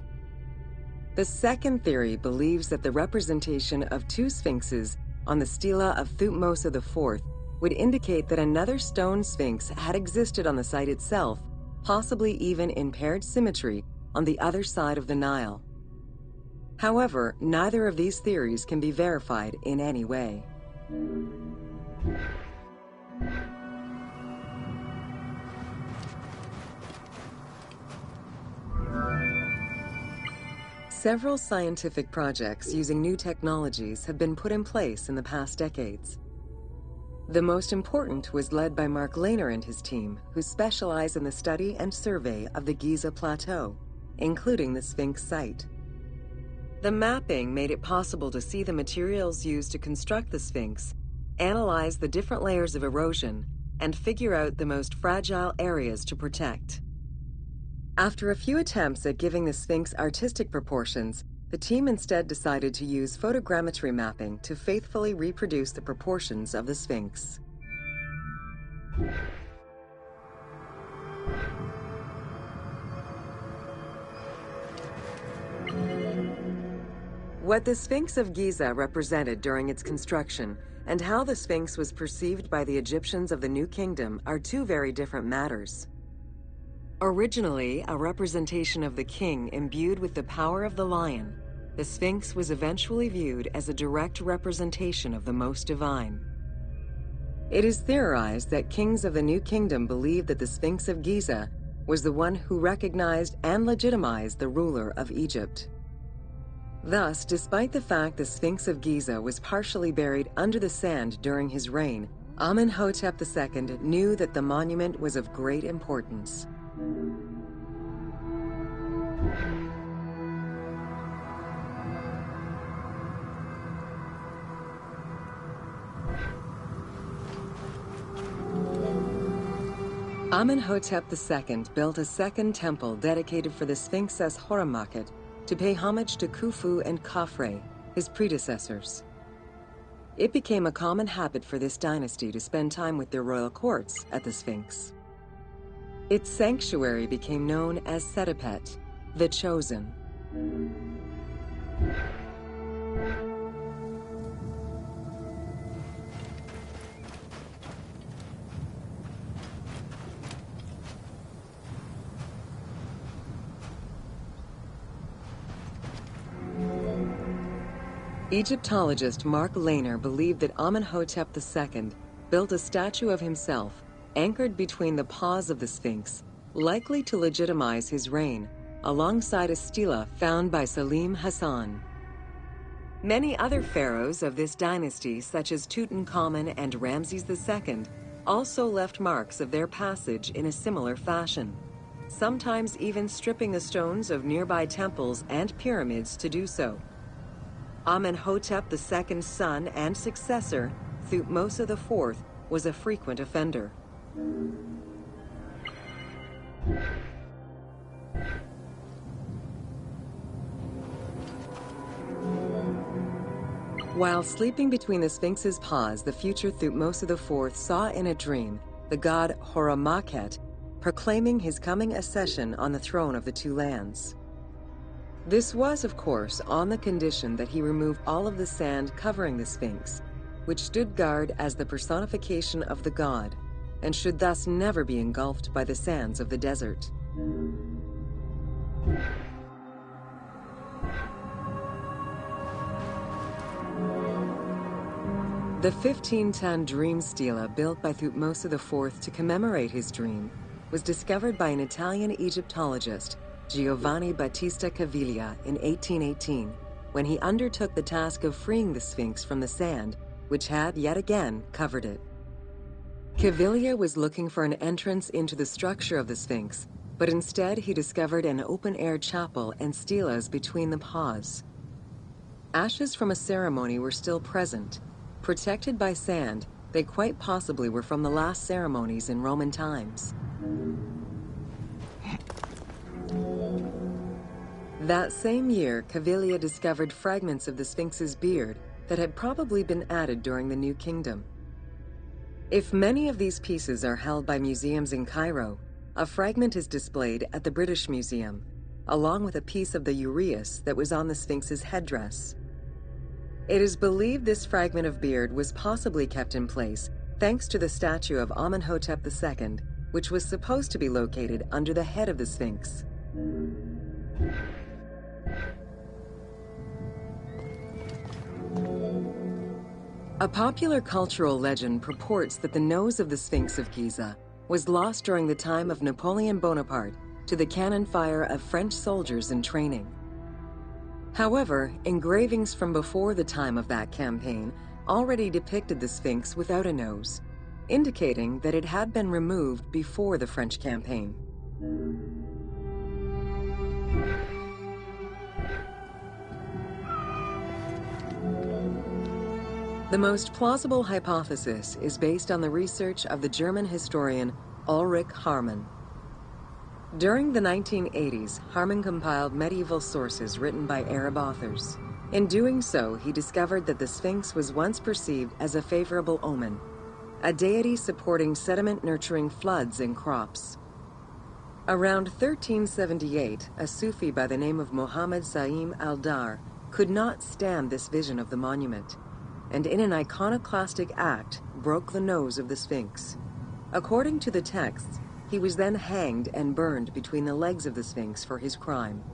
The second theory believes that the representation of two sphinxes on the stela of Thutmose IV would indicate that another stone sphinx had existed on the site itself, possibly even in paired symmetry on the other side of the Nile. However, neither of these theories can be verified in any way. Several scientific projects using new technologies have been put in place in the past decades. The most important was led by Mark Lehner and his team, who specialize in the study and survey of the Giza Plateau. including the Sphinx site. The mapping made it possible to see the materials used to construct the Sphinx, analyze the different layers of erosion, and figure out the most fragile areas to protect. After a few attempts at giving the Sphinx artistic proportions, the team instead decided to use photogrammetry mapping to faithfully reproduce the proportions of the Sphinx. What the Sphinx of Giza represented during its construction and how the Sphinx was perceived by the Egyptians of the New Kingdom are two very different matters. Originally a representation of the king imbued with the power of the lion, the Sphinx was eventually viewed as a direct representation of the most divine. It is theorized that kings of the New Kingdom believed that the Sphinx of Giza was the one who recognized and legitimized the ruler of Egypt. Thus, despite the fact the Sphinx of Giza was partially buried under the sand during his reign, Amenhotep II knew that the monument was of great importance. Amenhotep II built a second temple dedicated for the Sphinx as Horamakhet to pay homage to Khufu and Khafre, his predecessors. It became a common habit for this dynasty to spend time with their royal courts at the Sphinx. Its sanctuary became known as Setepet, the Chosen. Egyptologist Mark Lehner believed that Amenhotep II built a statue of himself anchored between the paws of the Sphinx, likely to legitimize his reign, alongside a stela found by Salim Hassan. Many other pharaohs of this dynasty, such as Tutankhamun and Ramses II, also left marks of their passage in a similar fashion, sometimes even stripping the stones of nearby temples and pyramids to do so. Amenhotep II's son and successor, Thutmose IV, was a frequent offender. While sleeping between the Sphinx's paws, the future Thutmose IV saw in a dream the god Horamakhet proclaiming his coming accession on the throne of the two lands. This was, of course, on the condition that he remove all of the sand covering the Sphinx, which stood guard as the personification of the god, and should thus never be engulfed by the sands of the desert. The 15-ton dream stela built by Thutmose IV to commemorate his dream was discovered by an Italian Egyptologist, Giovanni Battista Caviglia, in 1818, when he undertook the task of freeing the Sphinx from the sand, which had yet again covered it. Caviglia was looking for an entrance into the structure of the Sphinx, but instead he discovered an open-air chapel and stelas between the paws. Ashes from a ceremony were still present. Protected by sand, they quite possibly were from the last ceremonies in Roman times. That same year, Caviglia discovered fragments of the Sphinx's beard that had probably been added during the New Kingdom. If many of these pieces are held by museums in Cairo, a fragment is displayed at the British Museum, along with a piece of the uraeus that was on the Sphinx's headdress. It is believed this fragment of beard was possibly kept in place thanks to the statue of Amenhotep II, which was supposed to be located under the head of the Sphinx. A popular cultural legend purports that the nose of the Sphinx of Giza was lost during the time of Napoleon Bonaparte to the cannon fire of French soldiers in training. However, engravings from before the time of that campaign already depicted the Sphinx without a nose, indicating that it had been removed before the French campaign. The most plausible hypothesis is based on the research of the German historian Ulrich Harman. During the 1980s, Harman compiled medieval sources written by Arab authors. In doing so, he discovered that the Sphinx was once perceived as a favorable omen, a deity supporting sediment-nurturing floods and crops. Around 1378, a Sufi by the name of Muhammad Sa'im al-Dar could not stand this vision of the monument, and in an iconoclastic act, broke the nose of the Sphinx. According to the texts, he was then hanged and burned between the legs of the Sphinx for his crime.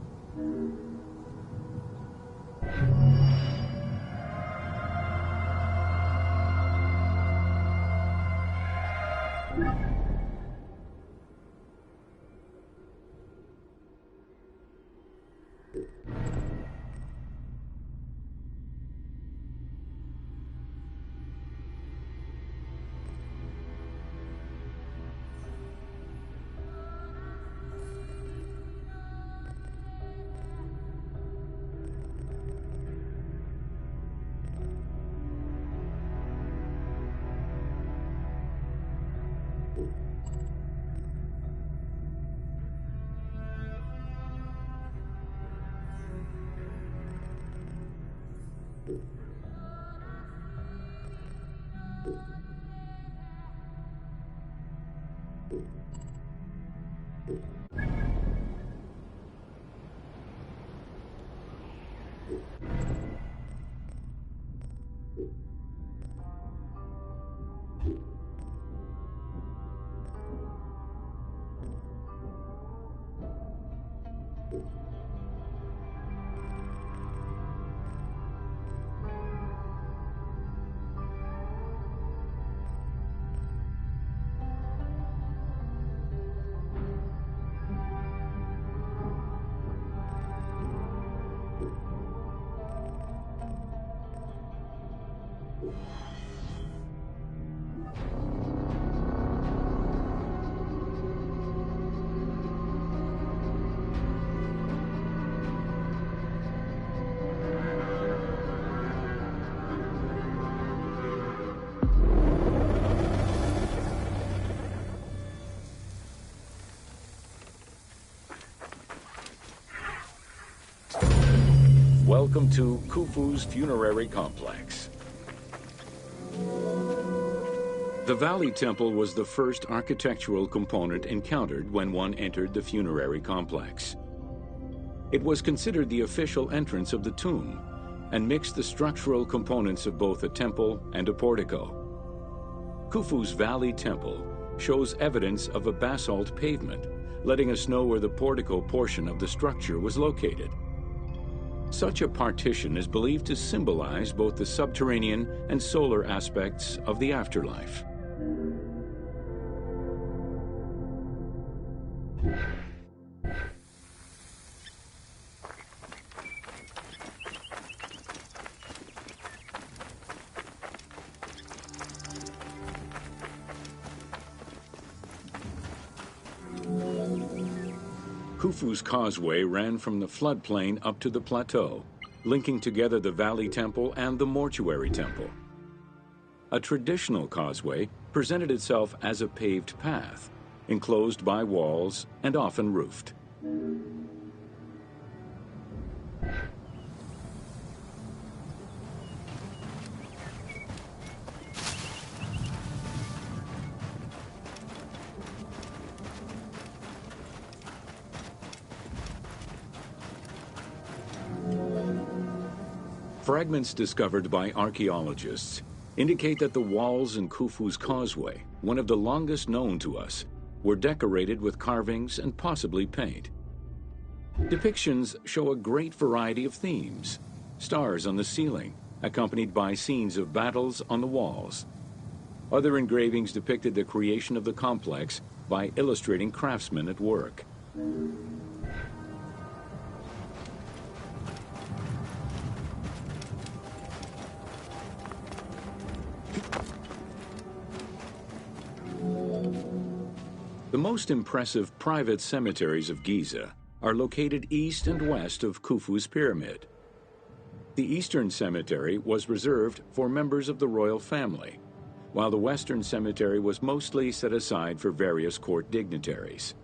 Welcome to Khufu's Funerary Complex. The Valley Temple was the first architectural component encountered when one entered the Funerary Complex. It was considered the official entrance of the tomb and mixed the structural components of both a temple and a portico. Khufu's Valley Temple shows evidence of a basalt pavement, letting us know where the portico portion of the structure was located. Such a partition is believed to symbolize both the subterranean and solar aspects of the afterlife. Khufu's causeway ran from the floodplain up to the plateau, linking together the Valley Temple and the Mortuary Temple. A traditional causeway presented itself as a paved path, enclosed by walls and often roofed. Fragments discovered by archaeologists indicate that the walls in Khufu's causeway, one of the longest known to us, were decorated with carvings and possibly paint. Depictions show a great variety of themes: stars on the ceiling, accompanied by scenes of battles on the walls. Other engravings depicted the creation of the complex by illustrating craftsmen at work. The most impressive private cemeteries of Giza are located east and west of Khufu's pyramid. The eastern cemetery was reserved for members of the royal family, while the western cemetery was mostly set aside for various court dignitaries.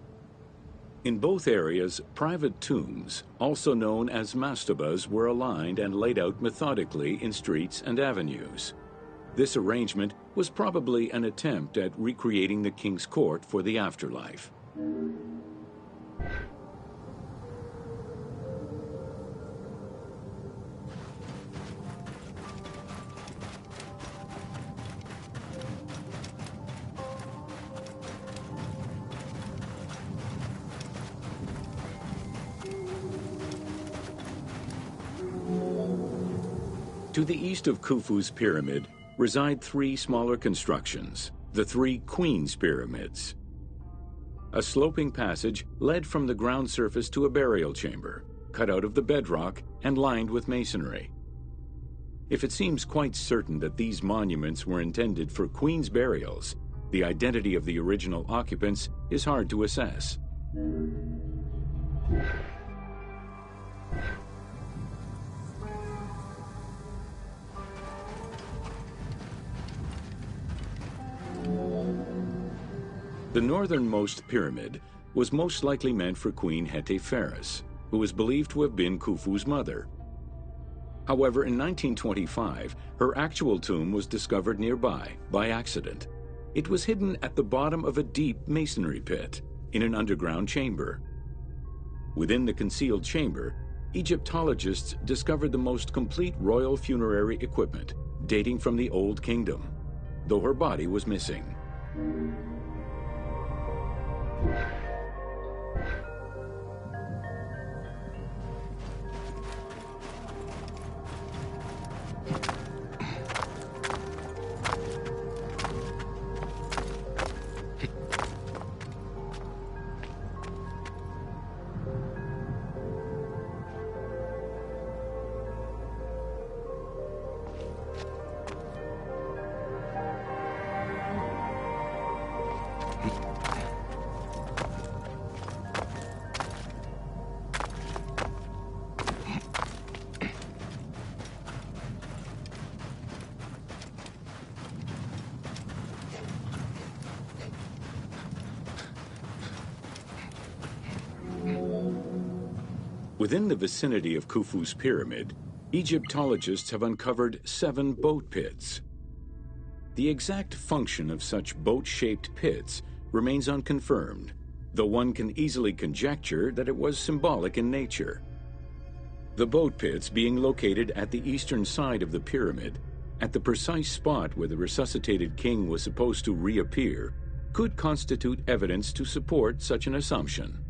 In both areas, private tombs, also known as mastabas, were aligned and laid out methodically in streets and avenues. This arrangement was probably an attempt at recreating the king's court for the afterlife. To the east of Khufu's pyramid reside three smaller constructions, the three Queen's Pyramids. A sloping passage led from the ground surface to a burial chamber, cut out of the bedrock and lined with masonry. If it seems quite certain that these monuments were intended for Queen's burials, the identity of the original occupants is hard to assess. The northernmost pyramid was most likely meant for Queen Hetepheres, who is believed to have been Khufu's mother. However, in 1925, her actual tomb was discovered nearby by accident. It was hidden at the bottom of a deep masonry pit in an underground chamber. Within the concealed chamber, Egyptologists discovered the most complete royal funerary equipment, dating from the Old Kingdom, though her body was missing. Within the vicinity of Khufu's pyramid, Egyptologists have uncovered 7 boat pits. The exact function of such boat-shaped pits remains unconfirmed, though one can easily conjecture that it was symbolic in nature. The boat pits being located at the eastern side of the pyramid, at the precise spot where the resuscitated king was supposed to reappear, could constitute evidence to support such an assumption.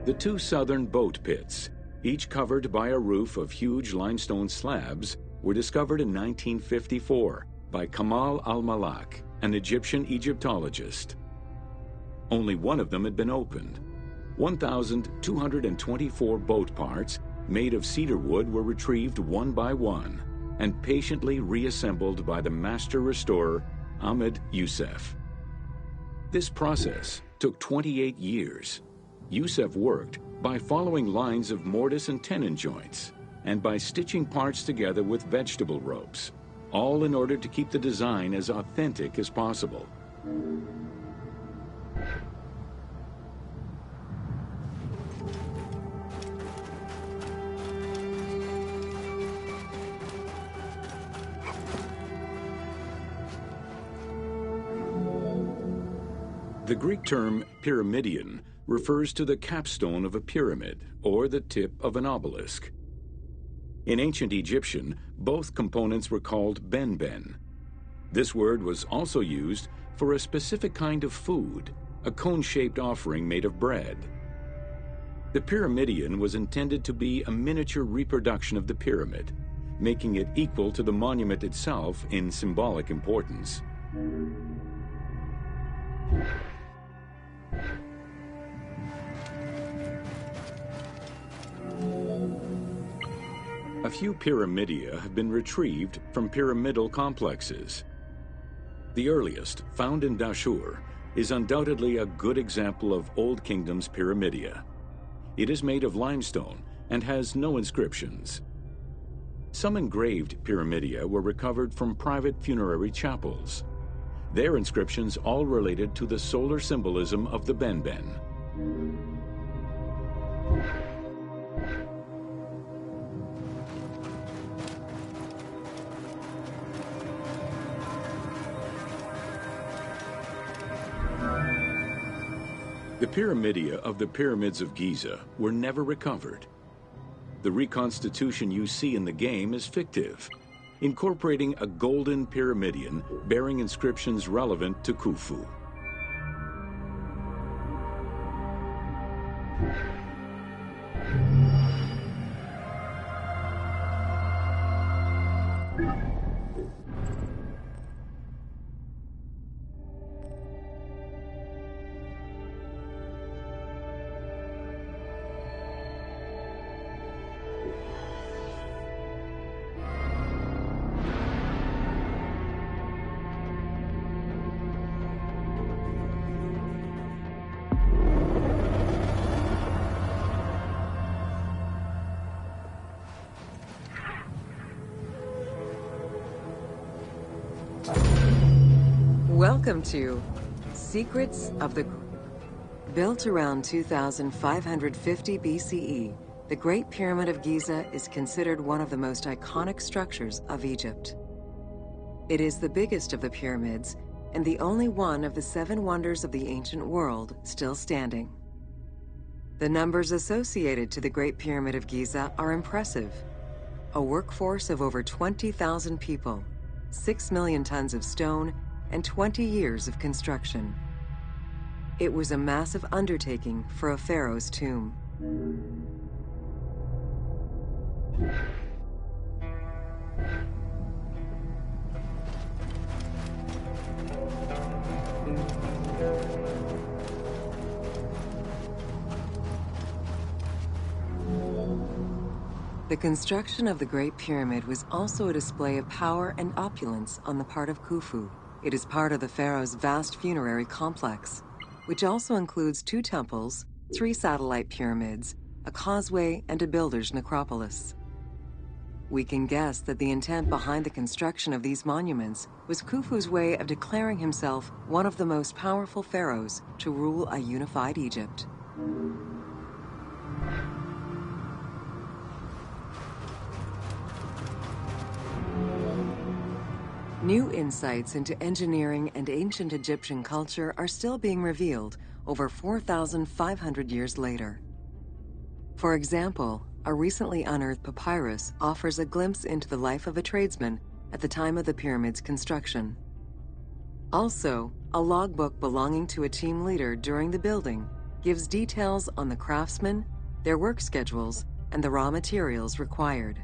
The 2 southern boat pits, each covered by a roof of huge limestone slabs, were discovered in 1954 by Kamal al-Malak, an Egyptian Egyptologist. Only one of them had been opened. 1,224 boat parts made of cedar wood were retrieved one by one and patiently reassembled by the master restorer Ahmed Youssef. This process took 28 years. Youssef worked by following lines of mortise and tenon joints and by stitching parts together with vegetable ropes, all in order to keep the design as authentic as possible. The Greek term Pyramidion refers to the capstone of a pyramid or the tip of an obelisk. In ancient Egyptian, both components were called ben-ben. This word was also used for a specific kind of food, a cone-shaped offering made of bread. The Pyramidion was intended to be a miniature reproduction of the pyramid, making it equal to the monument itself in symbolic importance. A few pyramidia have been retrieved from pyramidal complexes. The earliest, found in Dashur, is undoubtedly a good example of Old Kingdom's pyramidia. It is made of limestone and has no inscriptions. Some engraved pyramidia were recovered from private funerary chapels. Their inscriptions all related to the solar symbolism of the Benben. The pyramidia of the pyramids of Giza were never recovered. The reconstitution you see in the game is fictive, incorporating a golden pyramidion bearing inscriptions relevant to Khufu. Welcome to Secrets of the... Built around 2550 BCE, the Great Pyramid of Giza is considered one of the most iconic structures of Egypt. It is the biggest of the pyramids and the only one of the 7 wonders of the ancient world still standing. The numbers associated to the Great Pyramid of Giza are impressive. A workforce of over 20,000 people, 6 million tons of stone, and 20 years of construction. It was a massive undertaking for a pharaoh's tomb. The construction of the Great Pyramid was also a display of power and opulence on the part of Khufu. It is part of the pharaoh's vast funerary complex, which also includes 2 temples, 3 satellite pyramids, a causeway, and a builder's necropolis. We can guess that the intent behind the construction of these monuments was Khufu's way of declaring himself one of the most powerful pharaohs to rule a unified Egypt. New insights into engineering and ancient Egyptian culture are still being revealed over 4,500 years later. For example, a recently unearthed papyrus offers a glimpse into the life of a tradesman at the time of the pyramid's construction. Also, a logbook belonging to a team leader during the building gives details on the craftsmen, their work schedules, and the raw materials required.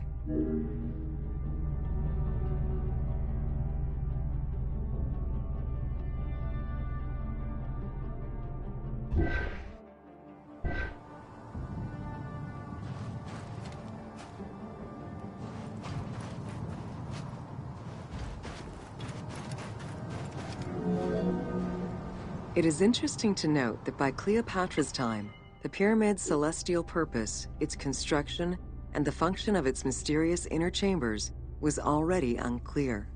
It is interesting to note that by Cleopatra's time, the pyramid's celestial purpose, its construction, and the function of its mysterious inner chambers was already unclear.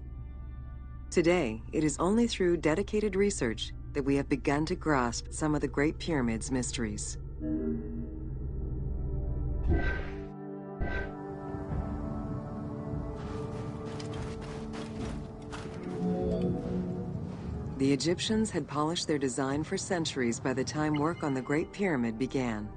Today, it is only through dedicated research that we have begun to grasp some of the Great Pyramid's mysteries. The Egyptians had polished their design for centuries by the time work on the Great Pyramid began.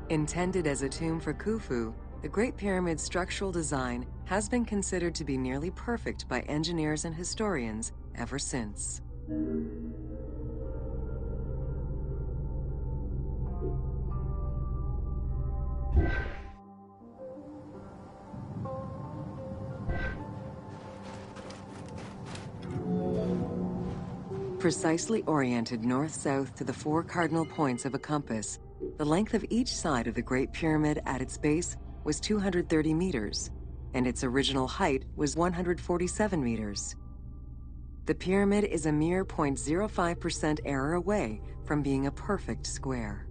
Intended as a tomb for Khufu, the Great Pyramid's structural design has been considered to be nearly perfect by engineers and historians ever since. Precisely oriented north-south to the 4 cardinal points of a compass, the length of each side of the Great Pyramid at its base was 230 meters, and its original height was 147 meters. The pyramid is a mere 0.05% error away from being a perfect square.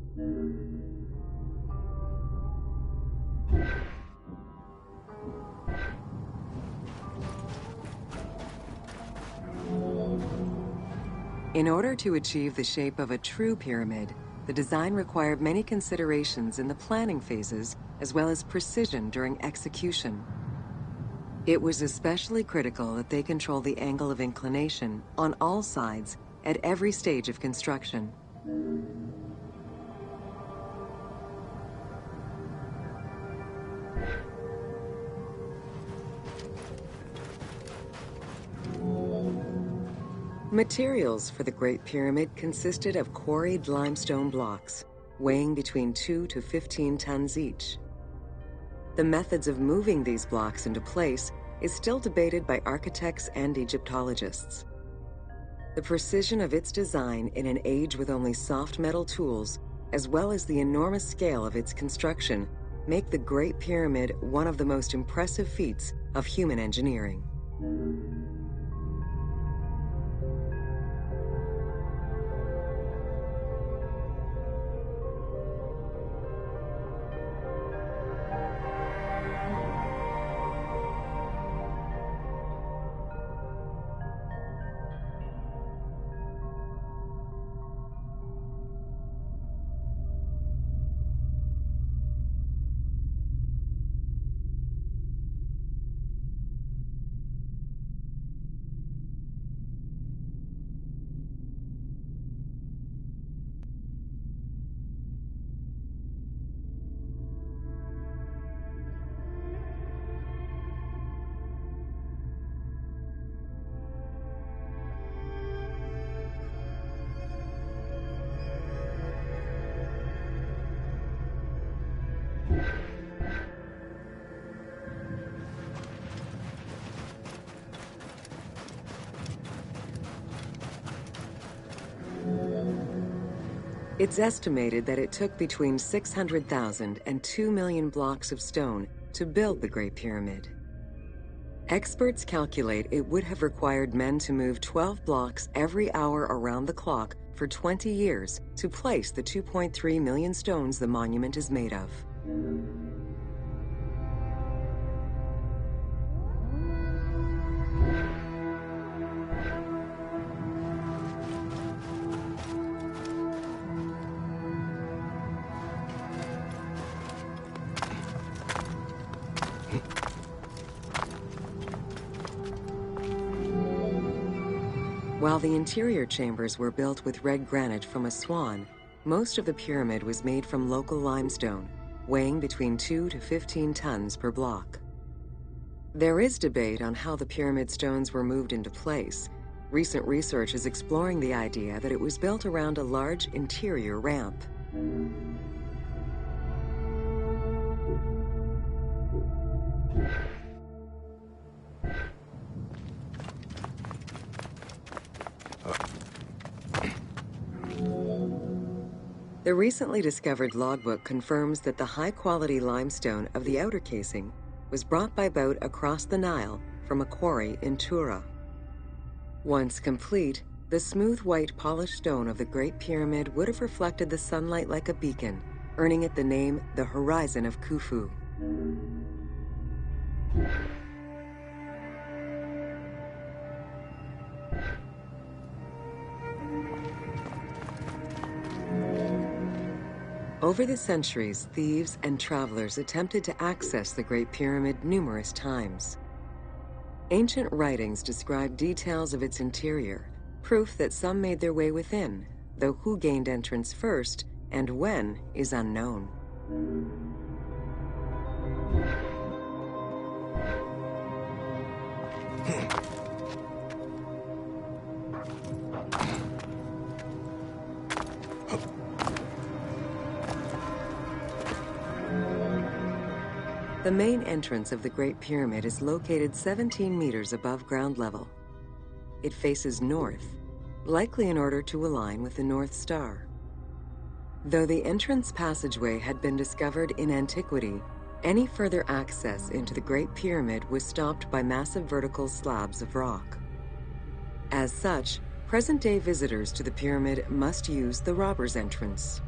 In order to achieve the shape of a true pyramid, the design required many considerations in the planning phases as well as precision during execution. It was especially critical that they control the angle of inclination on all sides at every stage of construction. Materials for the Great Pyramid consisted of quarried limestone blocks, weighing between 2 to 15 tons each. The methods of moving these blocks into place is still debated by architects and Egyptologists. The precision of its design in an age with only soft metal tools, as well as the enormous scale of its construction, make the Great Pyramid one of the most impressive feats of human engineering. It's estimated that it took between 600,000 and 2 million blocks of stone to build the Great Pyramid. Experts calculate it would have required men to move 12 blocks every hour around the clock for 20 years to place the 2.3 million stones the monument is made of. While the interior chambers were built with red granite from Aswan, most of the pyramid was made from local limestone, weighing between 2 to 15 tons per block. There is debate on how the pyramid stones were moved into place. Recent research is exploring the idea that it was built around a large interior ramp. The recently discovered logbook confirms that the high-quality limestone of the outer casing was brought by boat across the Nile from a quarry in Tura. Once complete, the smooth white polished stone of the Great Pyramid would have reflected the sunlight like a beacon, earning it the name the Horizon of Khufu. Over the centuries, thieves and travelers attempted to access the Great Pyramid numerous times. Ancient writings describe details of its interior, proof that some made their way within, though who gained entrance first and when is unknown. The main entrance of the Great Pyramid is located 17 meters above ground level. It faces north, likely in order to align with the North Star. Though the entrance passageway had been discovered in antiquity, Any further access into the Great Pyramid was stopped by massive vertical slabs of rock. As such, present-day visitors to the pyramid must use the robber's entrance.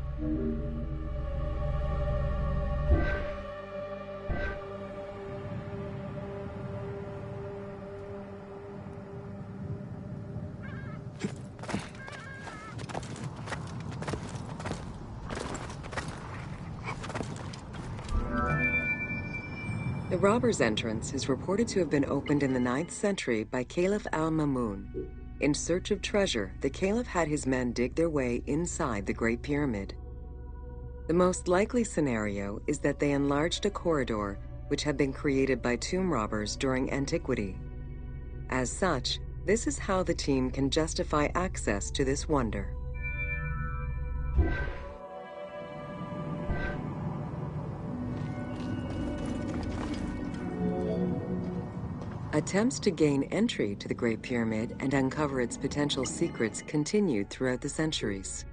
The robber's entrance is reported to have been opened in the 9th century by Caliph al-Mamun. In search of treasure, the Caliph had his men dig their way inside the Great Pyramid. The most likely scenario is that they enlarged a corridor which had been created by tomb robbers during antiquity. As such, this is how the team can justify access to this wonder. Attempts to gain entry to the Great Pyramid and uncover its potential secrets continued throughout the centuries.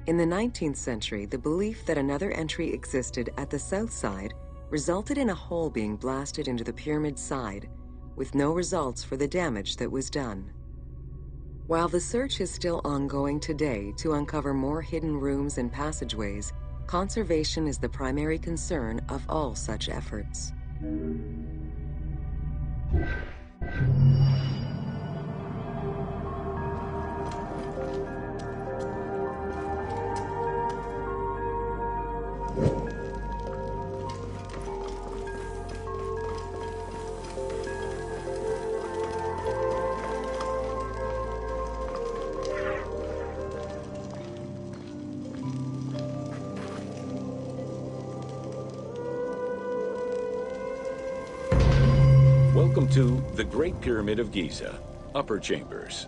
In the 19th century, the belief that another entry existed at the south side resulted in a hole being blasted into the pyramid's side, with no results for the damage that was done. While the search is still ongoing today to uncover more hidden rooms and passageways, conservation is the primary concern of all such efforts. Welcome to the Great Pyramid of Giza, Upper Chambers.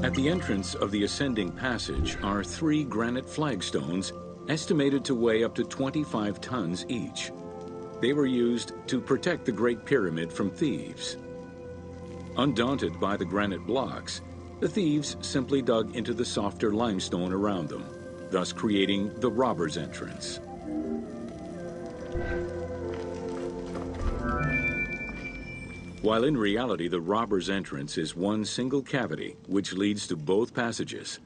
At the entrance of the ascending passage are 3 granite flagstones estimated to weigh up to 25 tons each. They were used to protect the Great Pyramid from thieves. Undaunted by the granite blocks, the thieves simply dug into the softer limestone around them, thus creating the robber's entrance. While in reality the robber's entrance is one single cavity which leads to both passages,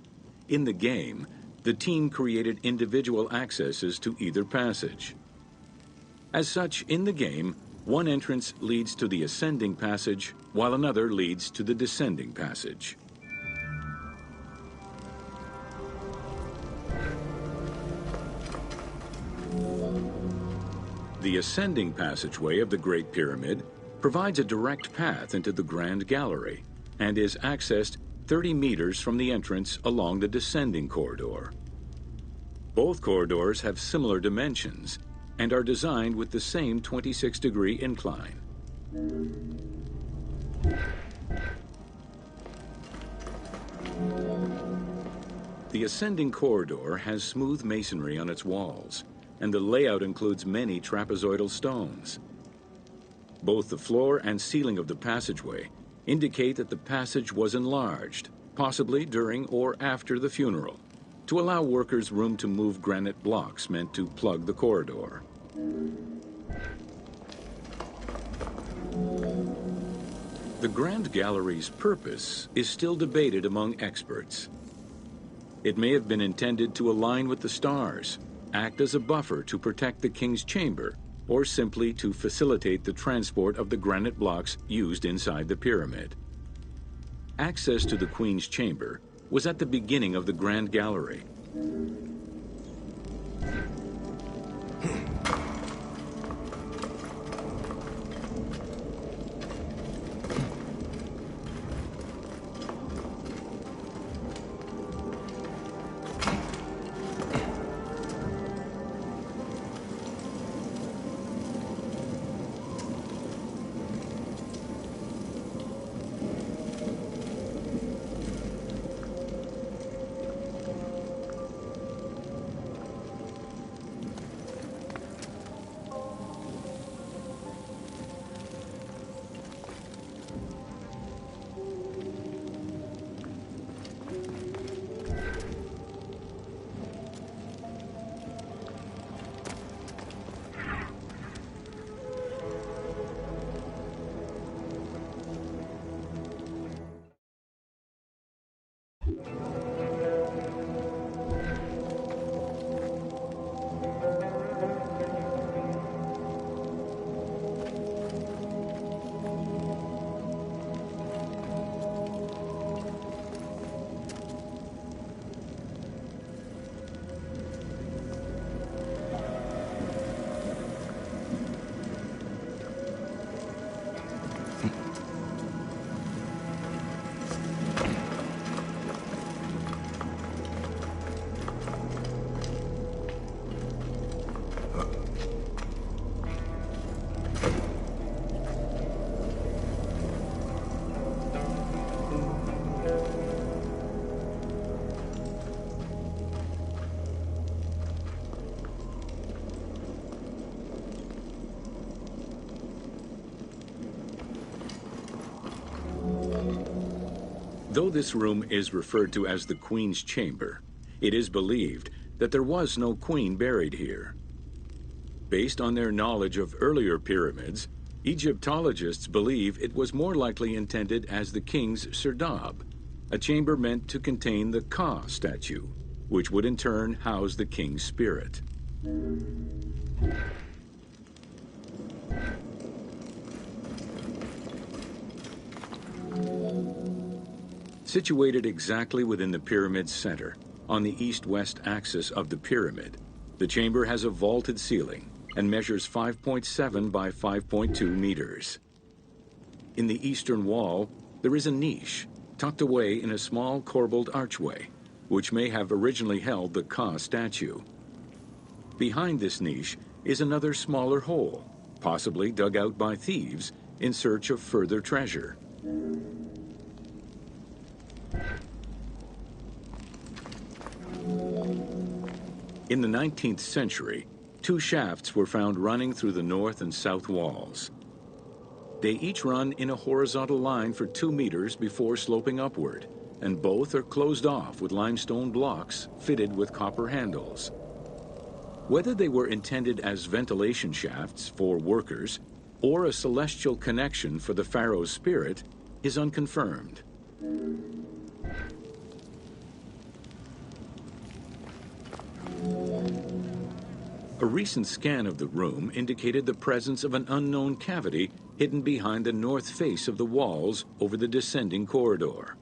in the game, the team created individual accesses to either passage. As such, in the game, one entrance leads to the ascending passage, while another leads to the descending passage. The ascending passageway of the Great Pyramid provides a direct path into the Grand Gallery and is accessed 30 meters from the entrance along the descending corridor. Both corridors have similar dimensions and are designed with the same 26-degree incline. The ascending corridor has smooth masonry on its walls, and the layout includes many trapezoidal stones. Both the floor and ceiling of the passageway indicate that the passage was enlarged, possibly during or after the funeral, to allow workers room to move granite blocks meant to plug the corridor. The Grand Gallery's purpose is still debated among experts. It may have been intended to align with the stars, act as a buffer to protect the king's chamber, or simply to facilitate the transport of the granite blocks used inside the pyramid. Access to the Queen's chamber was at the beginning of the Grand Gallery. Though this room is referred to as the Queen's Chamber, it is believed that there was no queen buried here. Based on their knowledge of earlier pyramids, Egyptologists believe it was more likely intended as the king's serdab, a chamber meant to contain the Ka statue, which would in turn house the king's spirit. Situated exactly within the pyramid's center, on the east-west axis of the pyramid, the chamber has a vaulted ceiling and measures 5.7 by 5.2 meters. In the eastern wall, there is a niche tucked away in a small corbelled archway, which may have originally held the Ka statue. Behind this niche is another smaller hole, possibly dug out by thieves in search of further treasure. In the 19th century, two shafts were found running through the north and south walls. They each run in a horizontal line for 2 meters before sloping upward, and both are closed off with limestone blocks fitted with copper handles. Whether they were intended as ventilation shafts for workers or a celestial connection for the pharaoh's spirit is unconfirmed. A recent scan of the room indicated the presence of an unknown cavity hidden behind the north face of the walls over the descending corridor.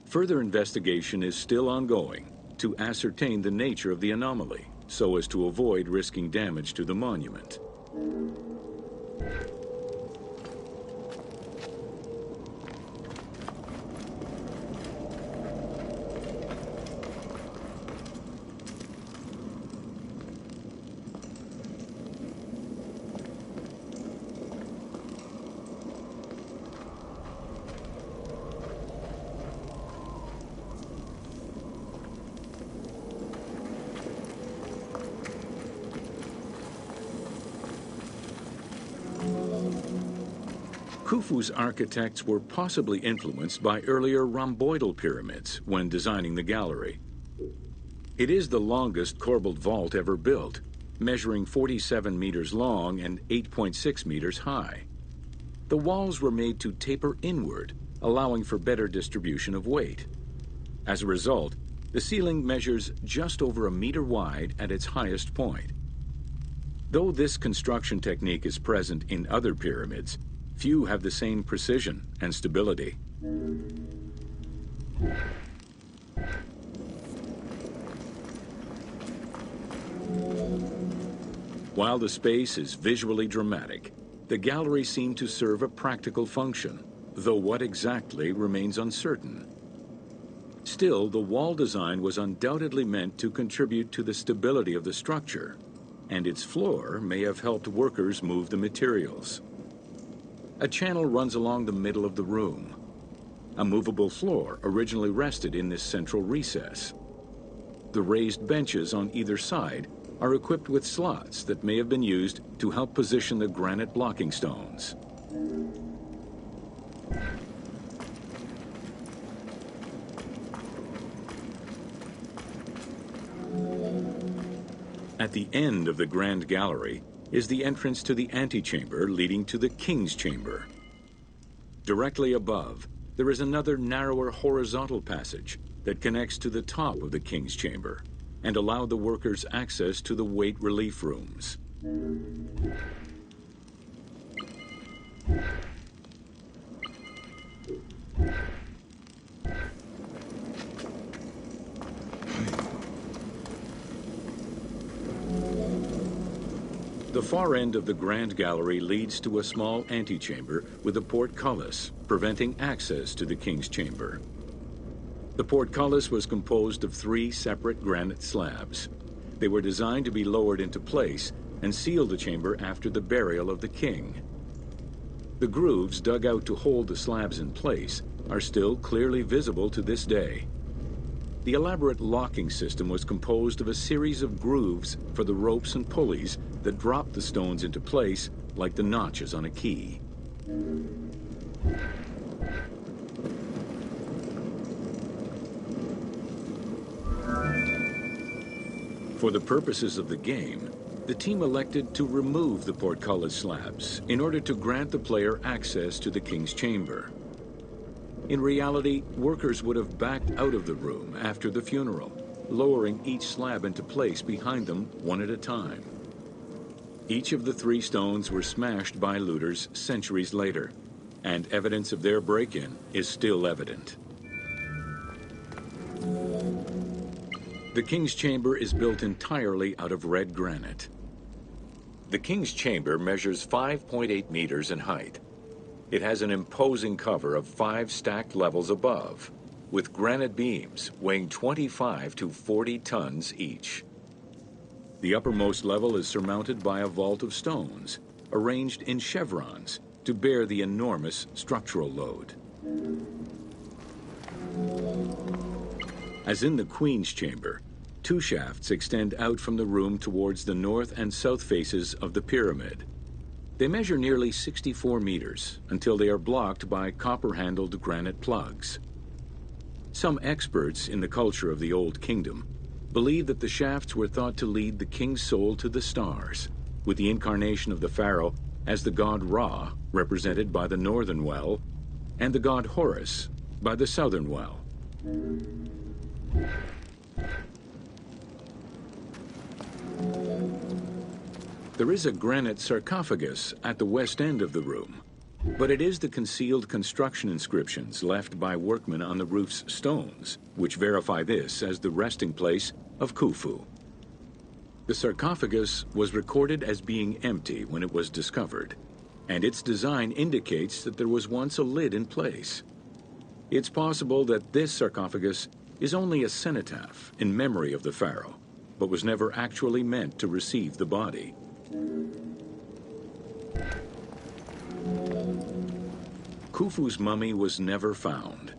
Further investigation is still ongoing to ascertain the nature of the anomaly, so as to avoid risking damage to the monument. Khufu's architects were possibly influenced by earlier rhomboidal pyramids when designing the gallery. It is the longest corbelled vault ever built, measuring 47 meters long and 8.6 meters high. The walls were made to taper inward, allowing for better distribution of weight. As a result, the ceiling measures just over a meter wide at its highest point. Though this construction technique is present in other pyramids, few have the same precision and stability. While the space is visually dramatic, the gallery seemed to serve a practical function, though what exactly remains uncertain. Still, the wall design was undoubtedly meant to contribute to the stability of the structure, and its floor may have helped workers move the materials. A channel runs along the middle of the room. A movable floor originally rested in this central recess. The raised benches on either side are equipped with slots that may have been used to help position the granite blocking stones. At the end of the Grand Gallery is the entrance to the antechamber leading to the King's Chamber. Directly above, there is another narrower horizontal passage that connects to the top of the King's Chamber and allow the workers access to the weight relief rooms. The far end of the Grand Gallery leads to a small antechamber with a portcullis, preventing access to the King's Chamber. The portcullis was composed of 3 separate granite slabs. They were designed to be lowered into place and seal the chamber after the burial of the king. The grooves dug out to hold the slabs in place are still clearly visible to this day. The elaborate locking system was composed of a series of grooves for the ropes and pulleys that dropped the stones into place like the notches on a key. For the purposes of the game, the team elected to remove the portcullis slabs in order to grant the player access to the king's chamber. In reality, workers would have backed out of the room after the funeral, lowering each slab into place behind them one at a time. Each of the 3 stones were smashed by looters centuries later, and evidence of their break-in is still evident. The king's chamber is built entirely out of red granite. The king's chamber measures 5.8 meters in height. It has an imposing cover of 5 stacked levels above, with granite beams weighing 25 to 40 tons each. The uppermost level is surmounted by a vault of stones, arranged in chevrons to bear the enormous structural load. As in the Queen's chamber, 2 shafts extend out from the room towards the north and south faces of the pyramid. They measure nearly 64 meters until they are blocked by copper-handled granite plugs. Some experts in the culture of the Old Kingdom believe that the shafts were thought to lead the king's soul to the stars, with the incarnation of the pharaoh as the god Ra, represented by the northern well, and the god Horus by the southern well. There is a granite sarcophagus at the west end of the room, but it is the concealed construction inscriptions left by workmen on the roof's stones which verify this as the resting place of Khufu. The sarcophagus was recorded as being empty when it was discovered, and its design indicates that there was once a lid in place. It's possible that this sarcophagus is only a cenotaph in memory of the pharaoh, but was never actually meant to receive the body. Khufu's mummy was never found.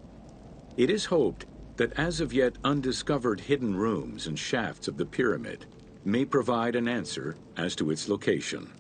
It is hoped that as of yet undiscovered hidden rooms and shafts of the pyramid may provide an answer as to its location.